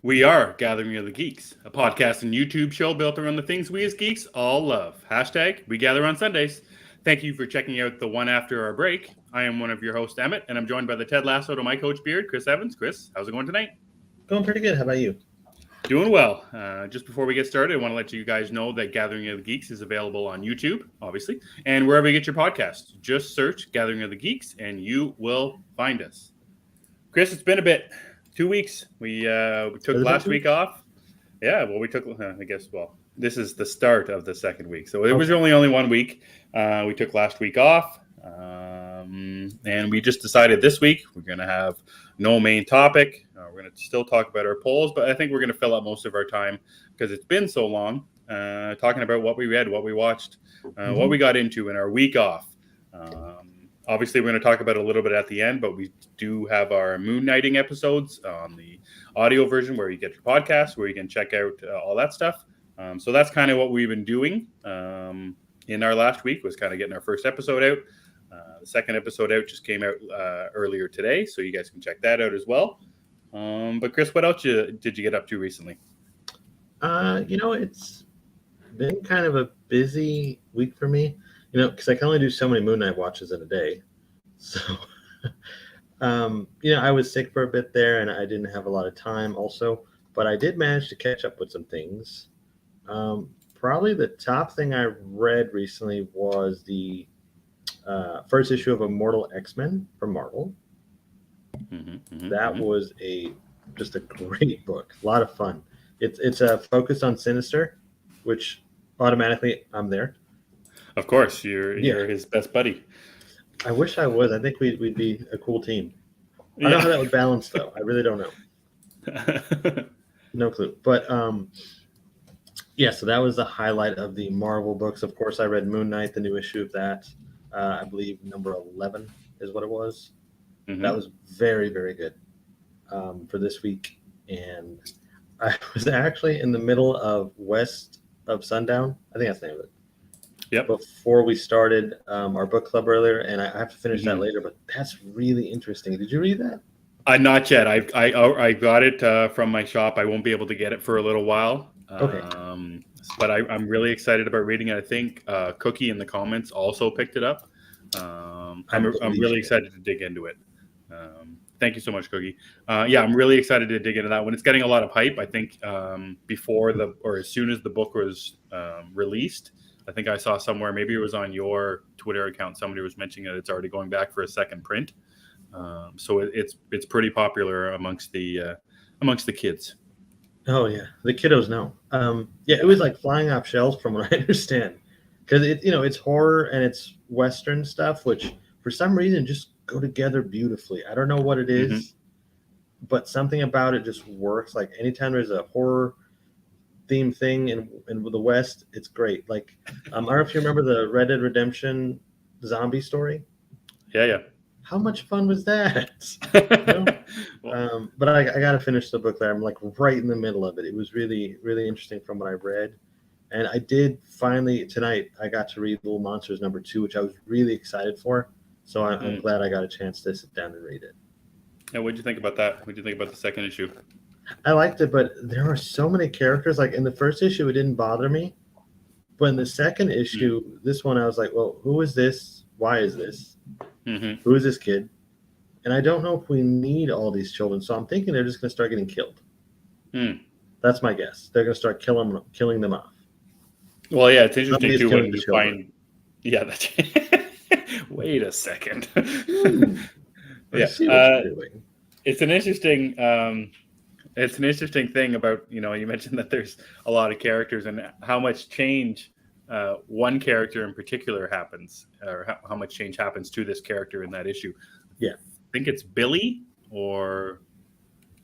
We are Gathering of the Geeks, a podcast and YouTube show built around the things we as geeks all love. Hashtag we gather on Sundays. Thank you for checking out the one after our break. I am one of your hosts, Emmet, and I'm joined by the Ted Lasso to my coach beard, Chris Evans. Chris, how's it going tonight? Going pretty good. How about you? Doing well. Just before we get started, I want to let you guys know that Gathering of the Geeks is available on YouTube, obviously, and wherever you get your podcasts. Just search Gathering of the Geeks, and you will find us. Chris, it's been a bit. 2 weeks. We took last week off. Yeah, well, we took, this is the start of the second week. So it was only 1 week. We took last week off. And we just decided this week we're going to have no main topic. We're going to still talk about our polls, but I think we're going to fill up most of our time because it's been so long talking about what we read, what we watched, what we got into in our week off. Obviously, we're going to talk about it a little bit at the end, but we do have our moon nighting episodes on the audio version where you get your podcast, where you can check out all that stuff. So that's kind of what we've been doing in our last week, was kind of getting our first episode out. The second episode out just came out earlier today, so you guys can check that out as well. But Chris, what else did you get up to recently? It's been kind of a busy week for me. Because I can only do so many Moon Knight watches in a day. So, I was sick for a bit there and I didn't have a lot of time also. But I did manage to catch up with some things. Probably the top thing I read recently was the first issue of Immortal X-Men from Marvel. That was just a great book. A lot of fun. It's focused on Sinister, which automatically I'm there. Of course, you're his best buddy. I wish I was. I think we'd be a cool team. I don't know how that would balance, though. I really don't know. No clue. But, so that was the highlight of the Marvel books. Of course, I read Moon Knight, the new issue of that. I believe number 11 is what it was. That was very, very good for this week. And I was actually in the middle of West of Sundown. I think that's the name of it. Yep. Before we started our book club earlier, and I have to finish that later, but that's really interesting. Did you read that? Not yet. I got it from my shop. I won't be able to get it for a little while. Okay. But I'm really excited about reading it. I think Cookie in the comments also picked it up. I'm really excited to dig into it. Thank you so much, Cookie. I'm really excited to dig into that one. It's getting a lot of hype. I think as soon as the book was released, I think I saw somewhere, maybe it was on your Twitter account, somebody was mentioning that it's already going back for a second print. So it's pretty popular amongst the kids. Oh yeah, the kiddos know. It was like flying off shelves from what I understand, because it's horror and it's Western stuff, which for some reason just go together beautifully. I don't know what it is, but something about it just works. Like anytime there's a horror theme thing in the West, it's great. Like I don't know if you remember the Red Dead Redemption zombie story. Yeah. How much fun was that? But I got to finish the book there. I'm like right in the middle of it. It was really, really interesting from what I read. And I did finally tonight, I got to read Little Monsters number 2, which I was really excited for. So I'm glad I got a chance to sit down and read it. Yeah, what did you think about that? What did you think about the second issue? I liked it, but there are so many characters. Like in the first issue, it didn't bother me. But in the second issue, this one, I was like, well, who is this? Why is this? Who is this kid? And I don't know if we need all these children. So I'm thinking they're just going to start getting killed. That's my guess. They're going to start killing them off. Well, yeah, it's interesting too when you find. Yeah, that's. Wait a second. It's an interesting. It's an interesting thing about, you mentioned that there's a lot of characters and how much change one character in particular happens, or how much change happens to this character in that issue. Yeah. I think it's Billy, or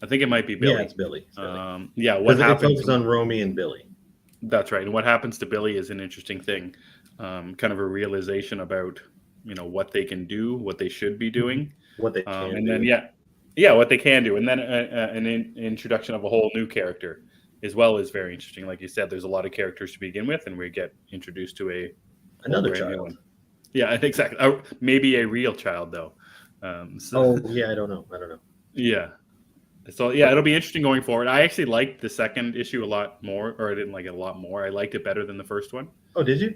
I think it might be Billy. Yeah, it's Billy. What happens? It focuses on Romy and Billy. That's right. And what happens to Billy is an interesting thing, kind of a realization about, what they can do, what they should be doing. What they can and do. Then, what they can do. And then an introduction of a whole new character as well is very interesting. Like you said, there's a lot of characters to begin with, and we get introduced to another child. Yeah, exactly. Maybe a real child, though. I don't know. Yeah. So yeah, it'll be interesting going forward. I actually liked the second issue a lot more, or I didn't like it a lot more. I liked it better than the first one. Oh, did you?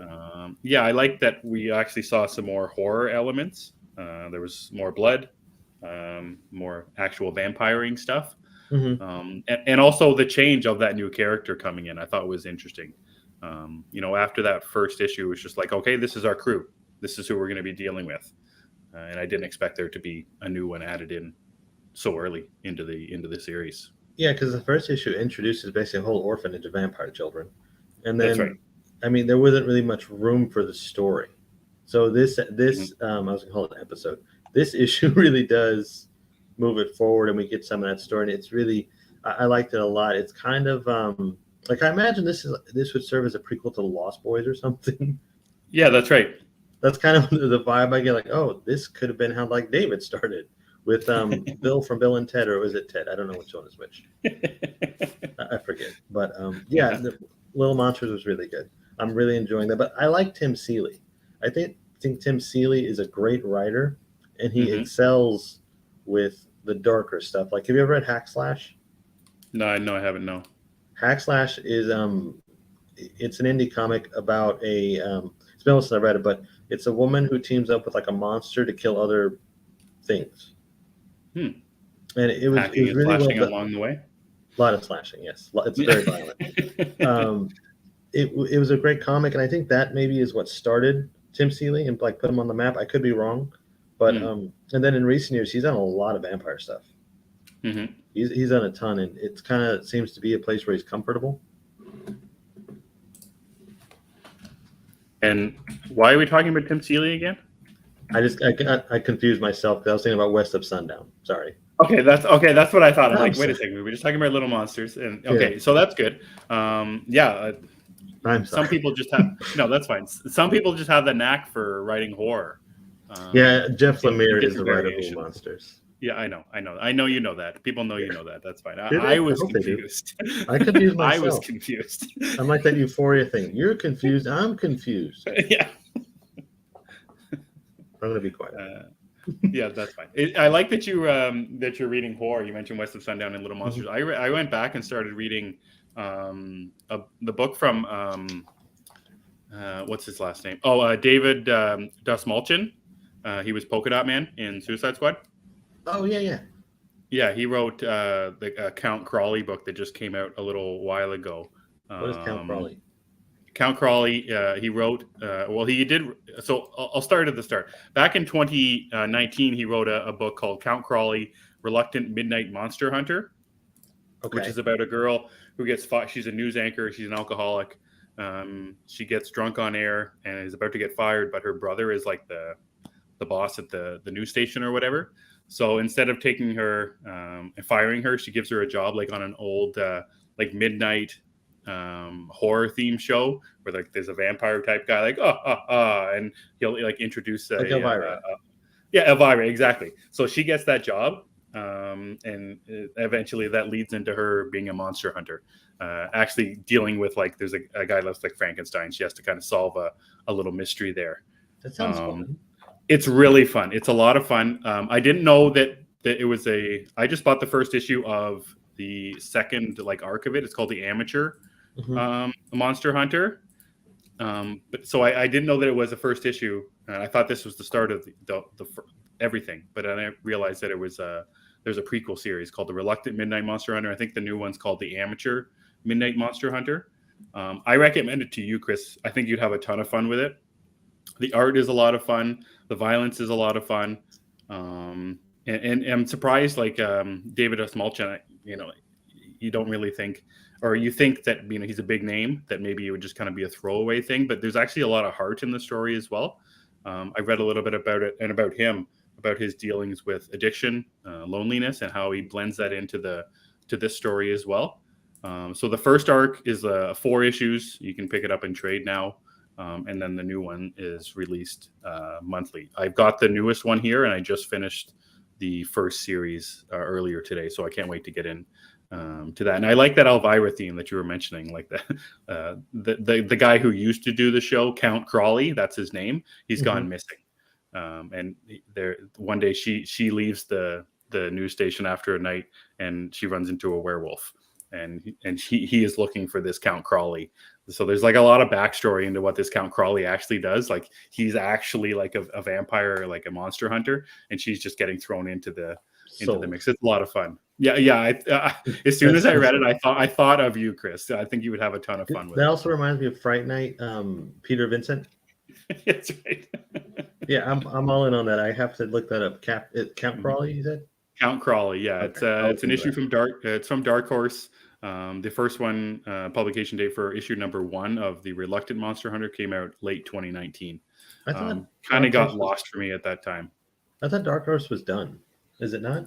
Yeah, I liked that we actually saw some more horror elements. There was more blood, more actual vampiring stuff, Mm-hmm. and also the change of that new character coming in. I thought was interesting. After that first issue, it was just like, okay, this is our crew. This is who we're going to be dealing with, and I didn't expect there to be a new one added in so early into the series. Yeah, because the first issue introduces basically a whole orphanage of vampire children, and That's then right. I mean there wasn't really much room for the story. So this Mm-hmm. I was gonna call it an episode. This issue really does move it forward, and we get some of that story. And it's really I liked it a lot. It's kind of like I imagine this would serve as a prequel to the Lost Boys or something. Yeah, that's right. That's kind of the vibe I get. Like, oh, this could have been how like David started with Bill from Bill and Ted, or was it Ted? I don't know which one is which. I forget. But yeah, Yeah. the Little Monsters was really good. I'm really enjoying that. But I like Tim Seeley. I think Tim Seeley is a great writer, and he Mm-hmm. excels with the darker stuff. Like, have you ever read Hack Slash? No, I haven't. No. Hack Slash is it's an indie comic about a it's been since I read it, but it's a woman who teams up with like a monster to kill other things. Hmm. And it was Hacking and really well slashing done. along the way. A lot of slashing, yes. It's very violent. It was a great comic, and I think that maybe is what started Tim Seeley and like put him on the map. I could be wrong, but and then in recent years he's done a lot of vampire stuff. Mm-hmm. He's done a ton, and it's kind of seems to be a place where he's comfortable. And why are we talking about Tim Seeley again? I confused myself because I was thinking about West of Sundown. Sorry. Okay, that's what I thought. I'm like, sorry. wait a second, we were just talking about Little Monsters, and okay, so that's good. Yeah, I'm sorry. some people just have no, that's fine. Some people just have the knack for writing horror. Yeah, Jeff Lemire is the different writer of variations. Little Monsters. Yeah, I know. You know that. People know you know that. That's fine. Do they? I was I hope they do. confused. I confused I was myself. confused. I'm like that Euphoria thing. You're confused. I'm confused. Yeah. I'm gonna be quiet. Yeah, that's fine. I like that you're reading horror. You mentioned West of Sundown and Little Monsters. Mm-hmm. I went back and started reading the book from what's his last name? Oh, David Dastmalchian. He was Polka Dot Man in Suicide Squad. Oh yeah. Yeah, he wrote the Count Crawley book that just came out a little while ago. What is Count Crawley? Count Crawley, he wrote, he did. So I'll start at the start. Back in 2019, he wrote a book called Count Crawley, Reluctant Midnight Monster Hunter, which is about a girl who gets fought. She's a news anchor. She's an alcoholic. She gets drunk on air and is about to get fired, but her brother is like the boss at the news station or whatever. So instead of taking her and firing her, she gives her a job like on an old like midnight horror theme show where like there's a vampire type guy like and he'll like introduce like Elvira. Elvira, exactly. So she gets that job, and eventually that leads into her being a monster hunter, actually dealing with like there's a guy looks like Frankenstein. She has to kind of solve a little mystery there. That sounds fun. It's really fun. It's a lot of fun. I didn't know that it was I just bought the first issue of the second like arc of it. It's called The Amateur Monster Hunter. But so I didn't know that it was the first issue. I thought this was the start of the everything, but then I realized that it was there's a prequel series called The Reluctant Midnight Monster Hunter. I think the new one's called The Amateur Midnight Monster Hunter. I recommend it to you, Chris. I think you'd have a ton of fun with it. The art is a lot of fun. The violence is a lot of fun. And I'm surprised, like David Dastmalchian, you don't really think, or you think that he's a big name, that maybe it would just kind of be a throwaway thing. But there's actually a lot of heart in the story as well. I read a little bit about it and about him, about his dealings with addiction, loneliness, and how he blends that into this story as well. So the first arc is 4 issues. You can pick it up in trade now. And then the new one is released monthly. I've got the newest one here, and I just finished the first series earlier today, so I can't wait to get in to that. And I like that Elvira theme that you were mentioning, like the guy who used to do the show, Count Crawley, that's his name. He's gone missing, and there one day she leaves the the news station after a night, and she runs into a werewolf, and he is looking for this Count Crawley. So there's like a lot of backstory into what this Count Crawley actually does. Like he's actually like a vampire, like a monster hunter, and she's just getting thrown into the mix. It's a lot of fun. Yeah. As soon as I read it, I thought of you, Chris. I think you would have a ton of fun with it. That also reminds me of Fright Night, Peter Vincent. That's right. Yeah, I'm all in on that. I have to look that up. Count Crawley, you said? Count Crawley, yeah. Okay. It's an issue from Dark Horse. The first one, publication date for issue number 1 of the Reluctant Monster Hunter came out late 2019. I thought kind of got lost for me at that time. I thought Dark Horse was done. Is it not?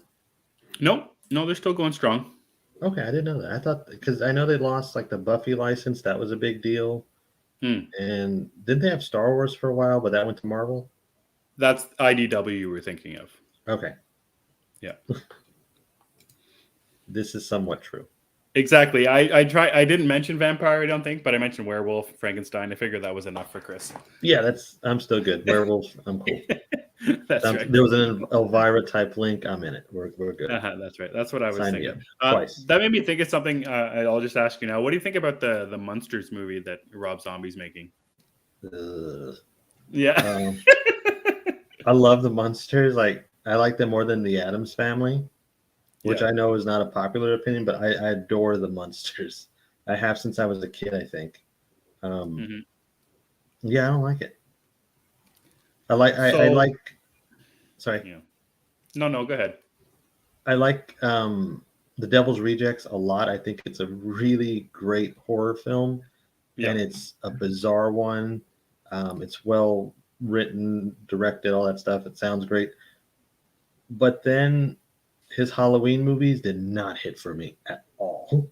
No, they're still going strong. Okay, I didn't know that. I thought, because I know they lost like the Buffy license. That was a big deal. And didn't they have Star Wars for a while, but that went to Marvel? That's IDW you were thinking of. Okay. Yeah. This is somewhat true. Exactly. I didn't mention vampire, I don't think, but I mentioned werewolf, Frankenstein. I figured that was enough for Chris. Yeah, I'm still good. Werewolf, I'm cool. That's right. There was an Elvira type link. I'm in it. We're good. That's right. That's what I was thinking. Twice. That made me think of something. I'll just ask you now. What do you think about the Munsters movie that Rob Zombie's making? Yeah. I love the Munsters. Like I like them more than the Addams Family, which I know is not a popular opinion, but I adore the Munsters. I have since I was a kid, I think. Yeah, I don't like it. I like. Sorry. Yeah. No, go ahead. I like The Devil's Rejects a lot. I think it's a really great horror film, and it's a bizarre one. It's well written, directed, all that stuff. It sounds great. But then his Halloween movies did not hit for me at all.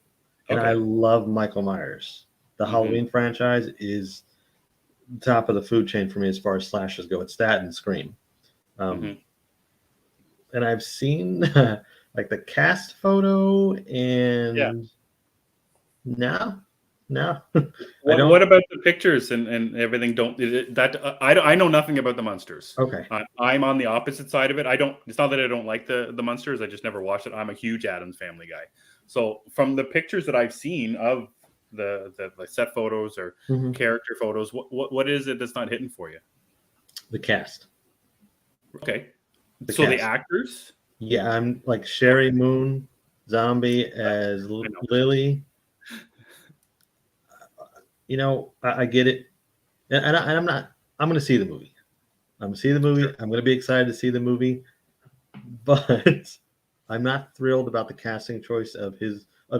And I love Michael Myers. The Halloween franchise is top of the food chain for me as far as slashers go. It's that and Scream. And I've seen like the cast photo, and no. What about the pictures and everything? I know nothing about the Munsters. Okay. I'm on the opposite side of it. It's not that I don't like the Munsters. I just never watched it. I'm a huge Addams Family guy. So from the pictures that I've seen of the set photos or character photos, what is it that's not hitting for you? The cast. Okay. The actors? Yeah, I'm like Sherry Moon Zombie as Lily. I get it. And I'm going to see the movie. I'm going to see the movie. I'm going to be excited to see the movie. But I'm not thrilled about the casting choice of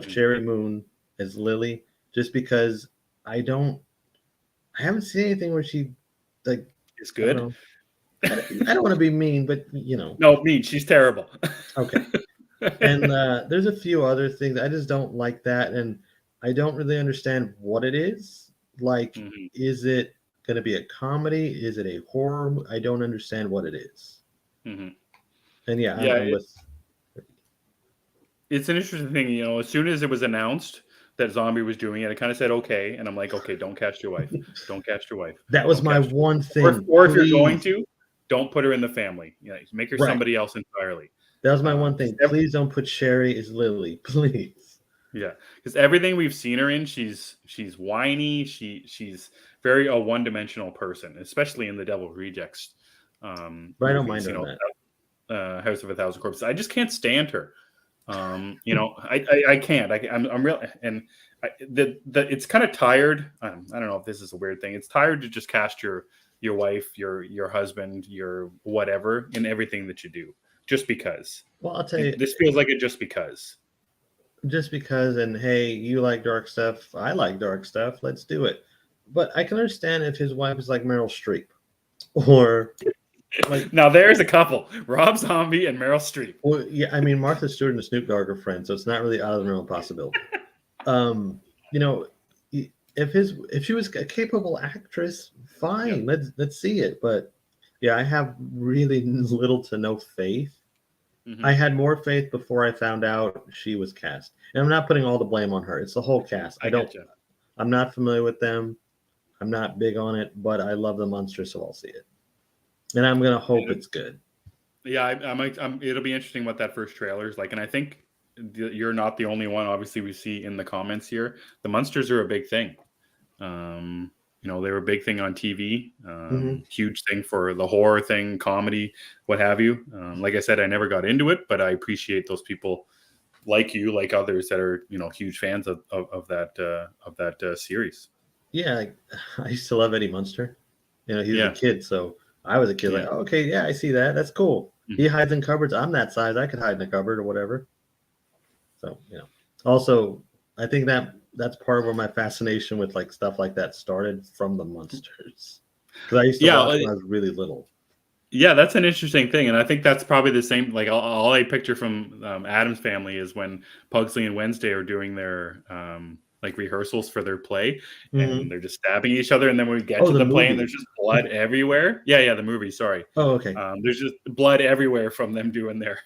Sherry Moon as Lily, just because I haven't seen anything where she like is good. I don't want to be mean, but No, mean. She's terrible. Okay. And there's a few other things. I just don't like that. And I don't really understand what it is. Like, is it going to be a comedy? Is it a horror? I don't understand what it is. And it's an interesting thing. As soon as it was announced that Zombie was doing it, I kind of said, okay. And I'm like, okay, don't cast your wife. Don't cast your wife. That was my one thing. Or if you're going to, don't put her in the family. Make her somebody else entirely. That was my one thing. Please don't put Sherry as Lily. Please. Yeah, because everything we've seen her in, she's whiny. She's very a one-dimensional person, especially in the Devil's Rejects. But I don't mind her that. House of a Thousand Corpses. I just can't stand her. I can't. I'm real, and it's kind of tired. I don't know if this is a weird thing. It's tired to just cast your wife, your husband, your whatever in everything that you do, just because. Well, I'll tell you, this feels like it just because. Just because, and hey, you like dark stuff, I like dark stuff, let's do it. But I can understand if his wife is like Meryl Streep, or like now there's a couple, Rob Zombie and Meryl Streep. Well, yeah, I mean Martha Stewart and Snoop Dogg are friends, so it's not really out of the realm of possibility. If she was a capable actress, fine, let's see it. But yeah, I have really little to no faith. I had more faith before I found out she was cast. And I'm not putting all the blame on her. It's the whole cast. I'm not familiar with them. I'm not big on it, but I love the Munsters, so I'll see it. And I'm going to hope it's good. Yeah, it'll be interesting what that first trailer is like, and I think you're not the only one. Obviously, we see in the comments here, the monsters are a big thing. They were a big thing on TV, huge thing for the horror thing, comedy, what have you. Like I said, I never got into it, but I appreciate those people like you, like others that are huge fans of that series. Yeah, I used to love Eddie Munster. He was Yeah, a kid, so I was a kid. yeah. Like, oh, okay, yeah, I see that. That's cool. He hides in cupboards. I'm that size. I could hide in a cupboard or whatever. So also I think that's part of where my fascination with like stuff like that started, from the monsters, because I used to watch when I was really little. Yeah, that's an interesting thing, and I think that's probably the same. Like all I picture from Adam's Family is when Pugsley and Wednesday are doing their like rehearsals for their play, and they're just stabbing each other, and then when we get to the play, and there's just blood everywhere. Yeah, the movie. Sorry. Oh, okay. There's just blood everywhere from them doing their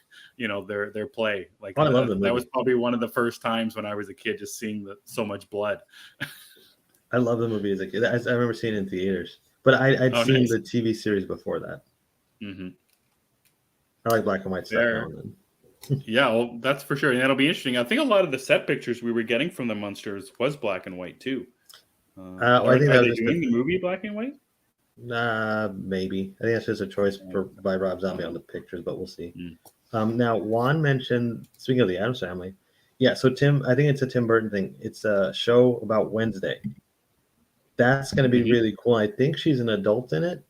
play. Like I love the movie. That was probably one of the first times when I was a kid, just seeing so much blood. I love the movie as a kid. I remember seeing it in theaters, but I'd seen the TV series before that. Mm-hmm. I like black and white stuff. Yeah, well, that's for sure, and that'll be interesting. I think a lot of the set pictures we were getting from the monsters was black and white too. I think are they doing the movie black and white? Maybe. I think that's just a choice by Rob Zombie on the pictures, but we'll see. Now, Juan mentioned, speaking of the Addams Family, yeah. So I think it's a Tim Burton thing. It's a show about Wednesday. That's going to be really cool. I think she's an adult in it.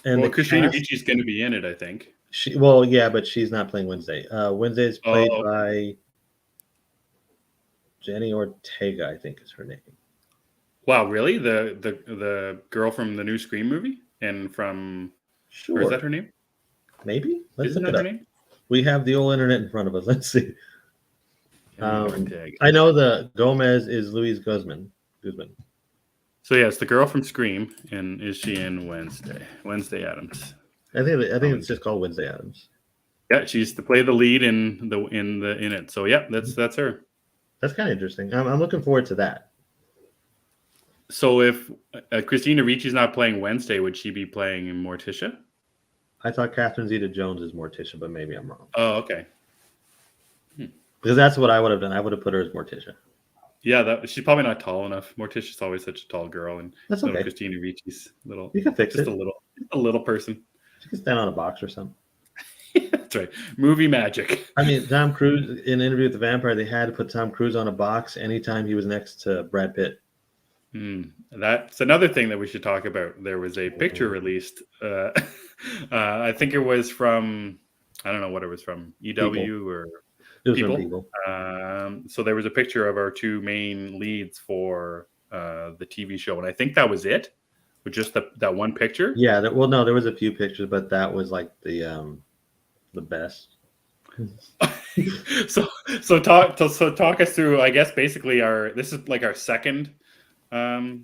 And Christina Ricci's going to be in it, I think. But she's not playing Wednesday. Wednesday is played by Jenny Ortega, I think is her name. Wow, really? The girl from the new Scream movie and from Or is that her name? Maybe. Isn't that her name? We have the old internet in front of us. Let's see. I know the Gomez is Louise Guzman. So yeah, it's the girl from Scream, and is she in Wednesday? Wednesday Addams. I think it's just called Wednesday Addams. Yeah, she's to play the lead in it. So yeah, that's her. That's kind of interesting. I'm looking forward to that. So if Christina Ricci's not playing Wednesday, would she be playing Morticia? I thought Catherine Zeta-Jones is Morticia, but maybe I'm wrong. Oh, okay. Because that's what I would have done. I would have put her as Morticia. Yeah, she's probably not tall enough. Morticia's always such a tall girl, and that's okay. Christina Ricci's little. You can fix it. A little person. She can stand on a box or something. That's right. Movie magic. I mean, Tom Cruise in Interview with the Vampire, they had to put Tom Cruise on a box anytime he was next to Brad Pitt. That's another thing that we should talk about. There was a picture released. I think it was from, I don't know what it was from, EW or People. So there was a picture of our two main leads for the TV show, and I think that was it, with just that one picture. Yeah. No, there was a few pictures, but that was like the best. So talk us through. I guess basically this is like our second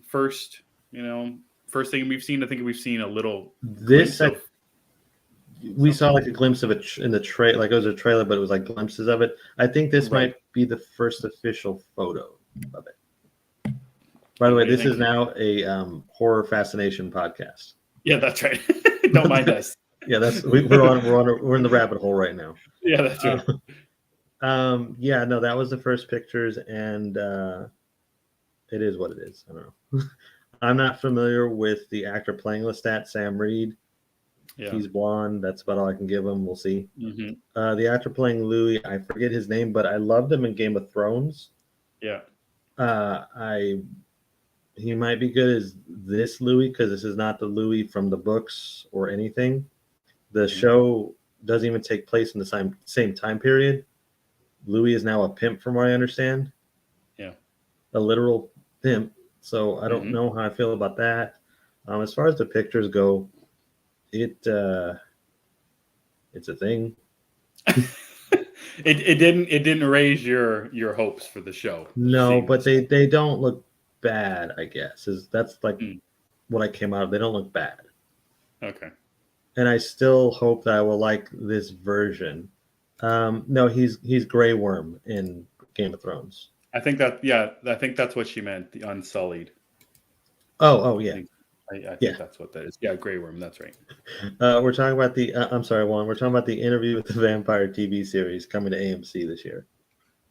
first thing we've seen. I think we've seen a little. We saw like a glimpse of it in the trailer, like it was a trailer, but it was like glimpses of it. I think this might be the first official photo of it. By the way, this is now a horror fascination podcast. Yeah, that's right. Don't mind us. Yeah, we're in the rabbit hole right now. Yeah, that's right. Yeah, no, that was the first pictures, and it is what it is. I don't know. I'm not familiar with the actor playing Lestat, Sam Reed. Yeah. He's blonde. That's about all I can give him. We'll see. The actor playing Louis, I forget his name, but I loved him in Game of Thrones. Yeah. He might be good as this Louis, because this is not the Louis from the books or anything. The show doesn't even take place in the same time period. Louis is now a pimp, from what I understand. Yeah. A literal pimp. So I don't know how I feel about that. As far as the pictures go, it's a thing. It didn't raise your hopes for the show. No, but they don't look bad, I guess. That's like what I came out of. They don't look bad. Okay. And I still hope that I will like this version. No, he's Grey Worm in Game of Thrones. I think that's what she meant, the Unsullied. Oh yeah. I Yeah. think that's what that is. Yeah, Grey Worm. That's right. We're talking about the. I'm sorry, Juan. We're talking about the Interview with the Vampire TV series coming to AMC this year.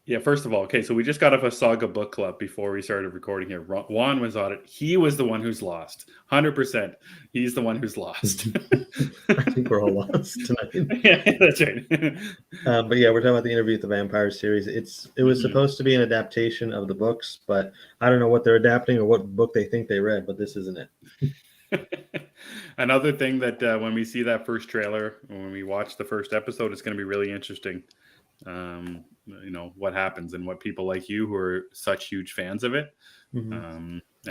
Yeah, first of all, okay, so we just got off a Saga book club before we started recording here. Juan was on it. He was the one who's lost. 100%. He's the one who's lost. I think we're all lost tonight. Yeah, that's right. But yeah, we're talking about the Interview with the Vampire series. It was supposed to be an adaptation of the books, but I don't know what they're adapting or what book they think they read, but this isn't it. Another thing that when we see that first trailer, when we watch the first episode, it's going to be really interesting. What happens and what people like you who are such huge fans of it,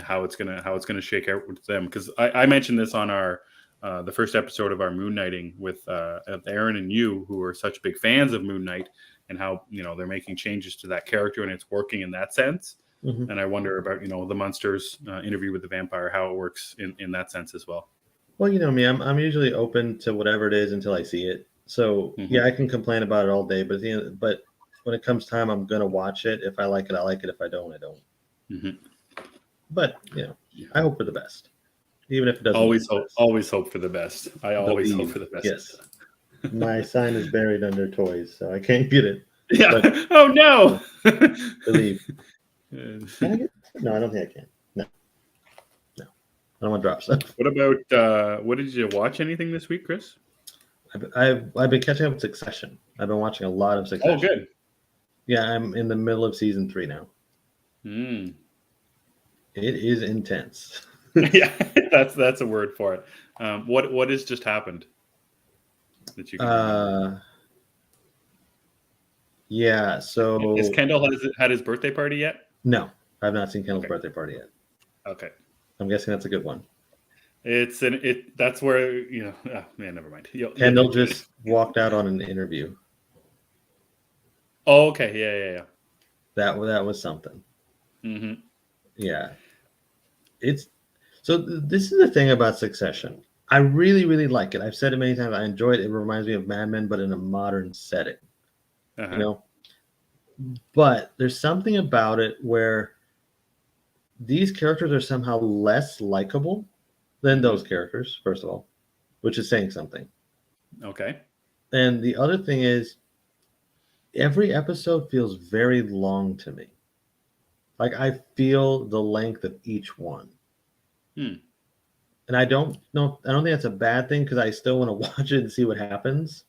how it's gonna shake out with them. Because I mentioned this on our the first episode of our Moon Knighting with Aaron and you, who are such big fans of Moon Knight, and how they're making changes to that character and it's working in that sense. And I wonder about the Munsters Interview with the Vampire, how it works in that sense as well. Well, you know me, I'm usually open to whatever it is until I see it. So yeah, I can complain about it all day, but but when it comes time, I'm gonna watch it. If I like it, I like it. If I don't, I don't. But I hope for the best, even if it doesn't. Always hope for the best. I always hope for the best. Yes. My sign is buried under toys, so I can't get it. Yeah. But, oh no. Believe. Can I get? No, I don't think I can. No. I don't want to drop stuff. What about? What did you watch? Anything this week, Chris? I've been catching up with Succession. I've been watching a lot of Succession. Oh, good. Yeah, I'm in the middle of season 3 now. It is intense. Yeah, that's a word for it. What has just happened that you can yeah, so is Kendall had his birthday party yet? No, I've not seen Kendall's birthday party yet. Okay. I'm guessing that's a good one. That's where never mind. Kendall just walked out on an interview. Oh, okay. Yeah. That was something. Yeah. This is the thing about Succession. I really, really like it. I've said it many times. I enjoy it. It reminds me of Mad Men, but in a modern setting. But there's something about it where these characters are somehow less likable than those characters, first of all, which is saying something. Okay. And the other thing is, every episode feels very long to me. Like, I feel the length of each one. And I don't think that's a bad thing, because I still want to watch it and see what happens.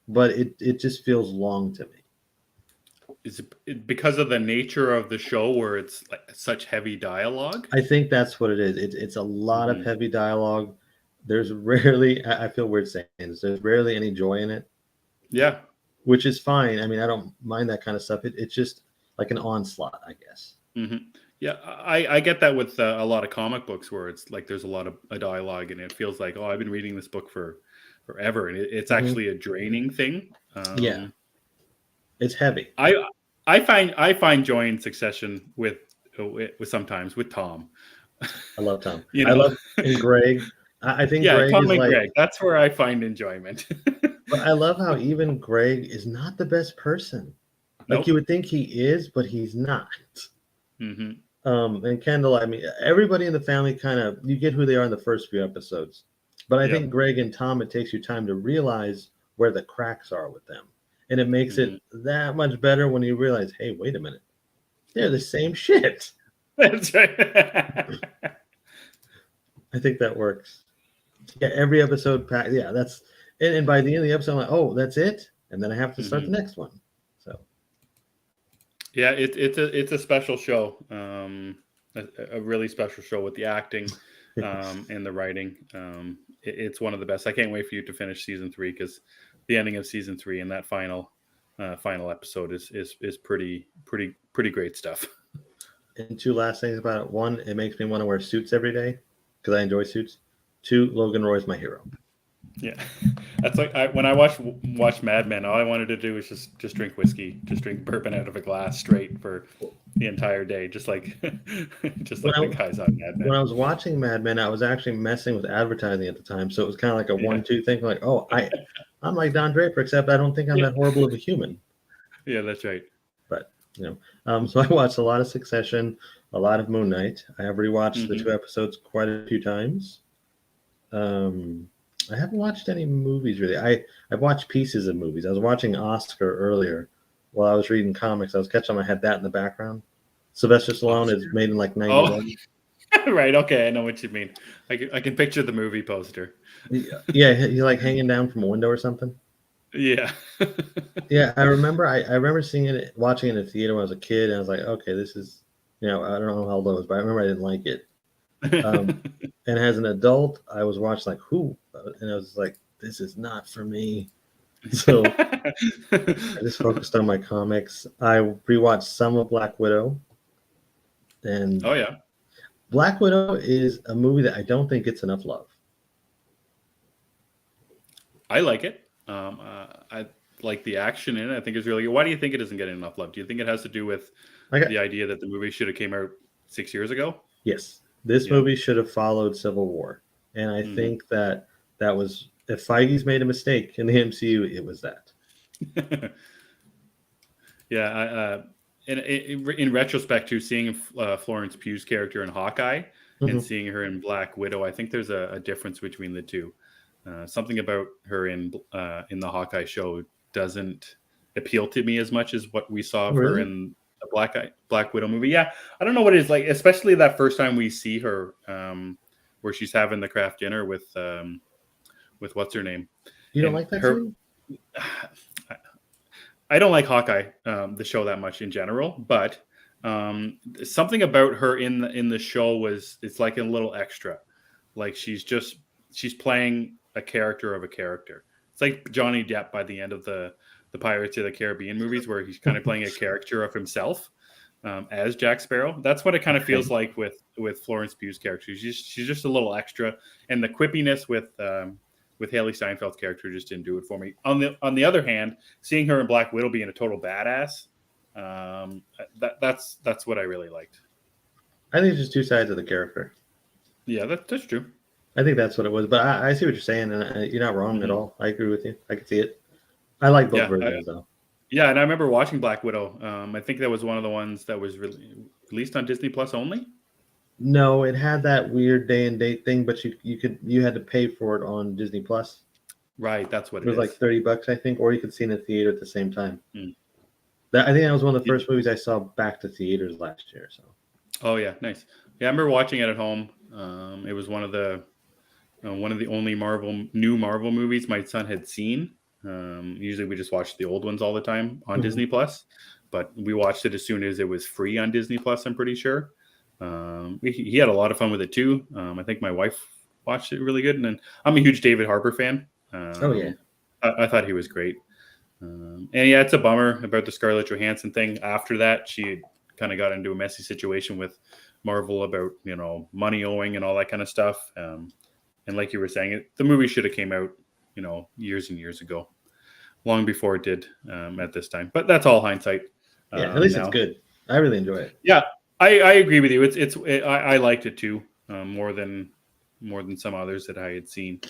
But it just feels long to me. Is it because of the nature of the show, where it's like such heavy dialogue? I think that's what it is. It's a lot of heavy dialogue. There's rarely, I feel weird saying this, there's rarely any joy in it. Yeah. Which is fine. I mean, I don't mind that kind of stuff. It's just like an onslaught, I guess. Yeah, I get that with a lot of comic books, where it's like there's a lot of dialogue, and it feels like, I've been reading this book for forever, and it's actually a draining thing. Yeah, it's heavy. I find joy in Succession with sometimes with Tom. I love Tom. I love Greg. I think Greg Tom is and like Greg. That's where I find enjoyment. But I love how even Greg is not the best person. Like, you would think he is, but he's not. And Kendall, I mean, everybody in the family kind of, you get who they are in the first few episodes. But I think Greg and Tom, it takes you time to realize where the cracks are with them. And it makes it that much better when you realize, hey, wait a minute. They're the same shit. That's right. I think that works. Yeah, every episode, that's, and by the end of the episode, I'm like, oh, that's it? And then I have to start the next one. So. Yeah, it's a special show, a really special show with the acting and the writing. It's one of the best. I can't wait for you to finish season 3, because the ending of season 3 and that final episode is pretty great stuff. And 2 last things about it. 1, it makes me want to wear suits every day because I enjoy suits. 2, Logan Roy's my hero. Yeah, that's like when I watch Mad Men, all I wanted to do was just drink whiskey, just drink bourbon out of a glass straight for the entire day, just like the guys on Mad Men. When I was watching Mad Men, I was actually messing with advertising at the time, so it was kind of like a 1-2 thing. Like, I'm like Don Draper, except I don't think I'm that horrible of a human. Yeah, that's right. But So I watched a lot of Succession, a lot of Moon Knight. I have rewatched the Mhm. 2 episodes quite a few times. I haven't watched any movies really. I've watched pieces of movies. I was watching Oscar earlier while I was reading comics. I was catching on. I had that in the background. Sylvester Stallone is made in like Oh, 91. right. Okay, I know what you mean. I can picture the movie poster. Yeah, he's like hanging down from a window or something. Yeah. Yeah, I remember. I remember seeing it, watching it in the theater when I was a kid, and I was like, okay, this is, I don't know how old I was, but I remember I didn't like it. And as an adult, I was watching like who, and I was like, this is not for me. So I just focused on my comics. I rewatched some of Black Widow, and Oh yeah, Black Widow is a movie that I don't think gets enough love. I like it. I like the action in it. I think it's really good. Why do you think it doesn't get enough love? Do you think it has to do with Like, the idea that the movie should have came out 6 years ago? yes, this Yeah. movie should have followed Civil War, and I Mhm. think that was if Feige's made a mistake in the MCU, it was that. Yeah. In retrospect, to seeing Florence Pugh's character in Hawkeye and Mhm. seeing her in Black Widow, I think there's a difference between the two. Something about her in the Hawkeye show doesn't appeal to me as much as what we saw Oh, of her really? in the Black Widow movie. Yeah, I don't know what it is like, especially that first time we see her, where she's having the craft dinner with what's her name, You don't and like that her. scene? I don't like Hawkeye, the show, that much in general, but something about her in the show it's like a little extra, like she's playing a character of a character. It's like Johnny Depp by the end of the Pirates of the Caribbean movies, where he's kind of playing a caricature of himself as Jack Sparrow. That's what it kind of Okay. feels like with Florence Pugh's character. She's just a little extra, and the quippiness with Haley Steinfeld's character just didn't do it for me. On the other hand, seeing her in Black Widow being a total badass, that's what I really liked. I think it's just two sides of the character. Yeah, that's true. I think that's what it was. But I see what you're saying, and you're not wrong at Mhm. all. I agree with you. I can see it. I like both Yeah, versions, though. yeah, and I remember watching Black Widow. I think that was one of the ones that was released on Disney Plus only. No, it had that weird day and date thing, but you had to pay for it on Disney Plus. Right, that's what It it was like is. $30, I think, or you could see it in the theater at the same time. Mm. I think that was one of the Yeah. first movies I saw back to theaters last year. So Oh yeah, nice. Yeah, I remember watching it at home. It was one of the only new Marvel movies my son had seen. Usually we just watch the old ones all the time on Disney Plus, but we watched it as soon as it was free on Disney Plus, I'm pretty sure. He had a lot of fun with it too. I think my wife watched it really good, and then I'm a huge David Harbour fan. Oh yeah. I thought he was great. And yeah, it's a bummer about the Scarlett Johansson thing. After that, she kind of got into a messy situation with Marvel about money owing and all that kind of stuff. And like you were saying, the movie should have came out years and years ago, long before it did at this time. But that's all hindsight. Yeah, at least now. it's good. I really enjoy it. Yeah, I agree with you. I liked it too, more than some others that I had seen.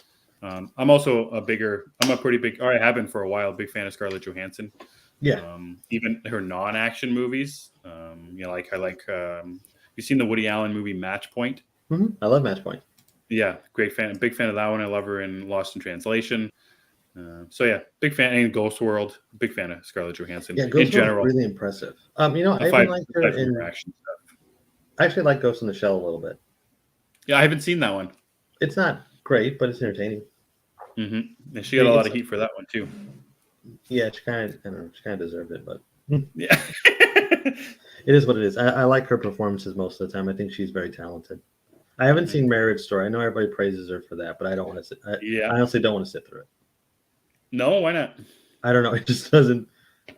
I'm also I'm a pretty big, or I have been for a while, big fan of Scarlett Johansson. Yeah. Even her non-action movies. Like I like. You've seen the Woody Allen movie Match Point? I love Match Point. Yeah, great fan. Big fan of that one. I love her in Lost in Translation. So yeah, big fan. And Ghost World. Big fan of Scarlett Johansson. Yeah, in Ghost general. World is really impressive. I even like her in. Action stuff. I actually like Ghost in the Shell a little bit. Yeah, I haven't seen that one. It's not great, but it's entertaining. Mm-hmm. And she got a lot of heat for that one too. Yeah, she kind of deserved it, but yeah, it is what it is. I like her performances most of the time. I think she's very talented. I haven't seen Marriage Story. I know everybody praises her for that, but I don't want to. I honestly don't want to sit through it. No, why not? I don't know. It just doesn't.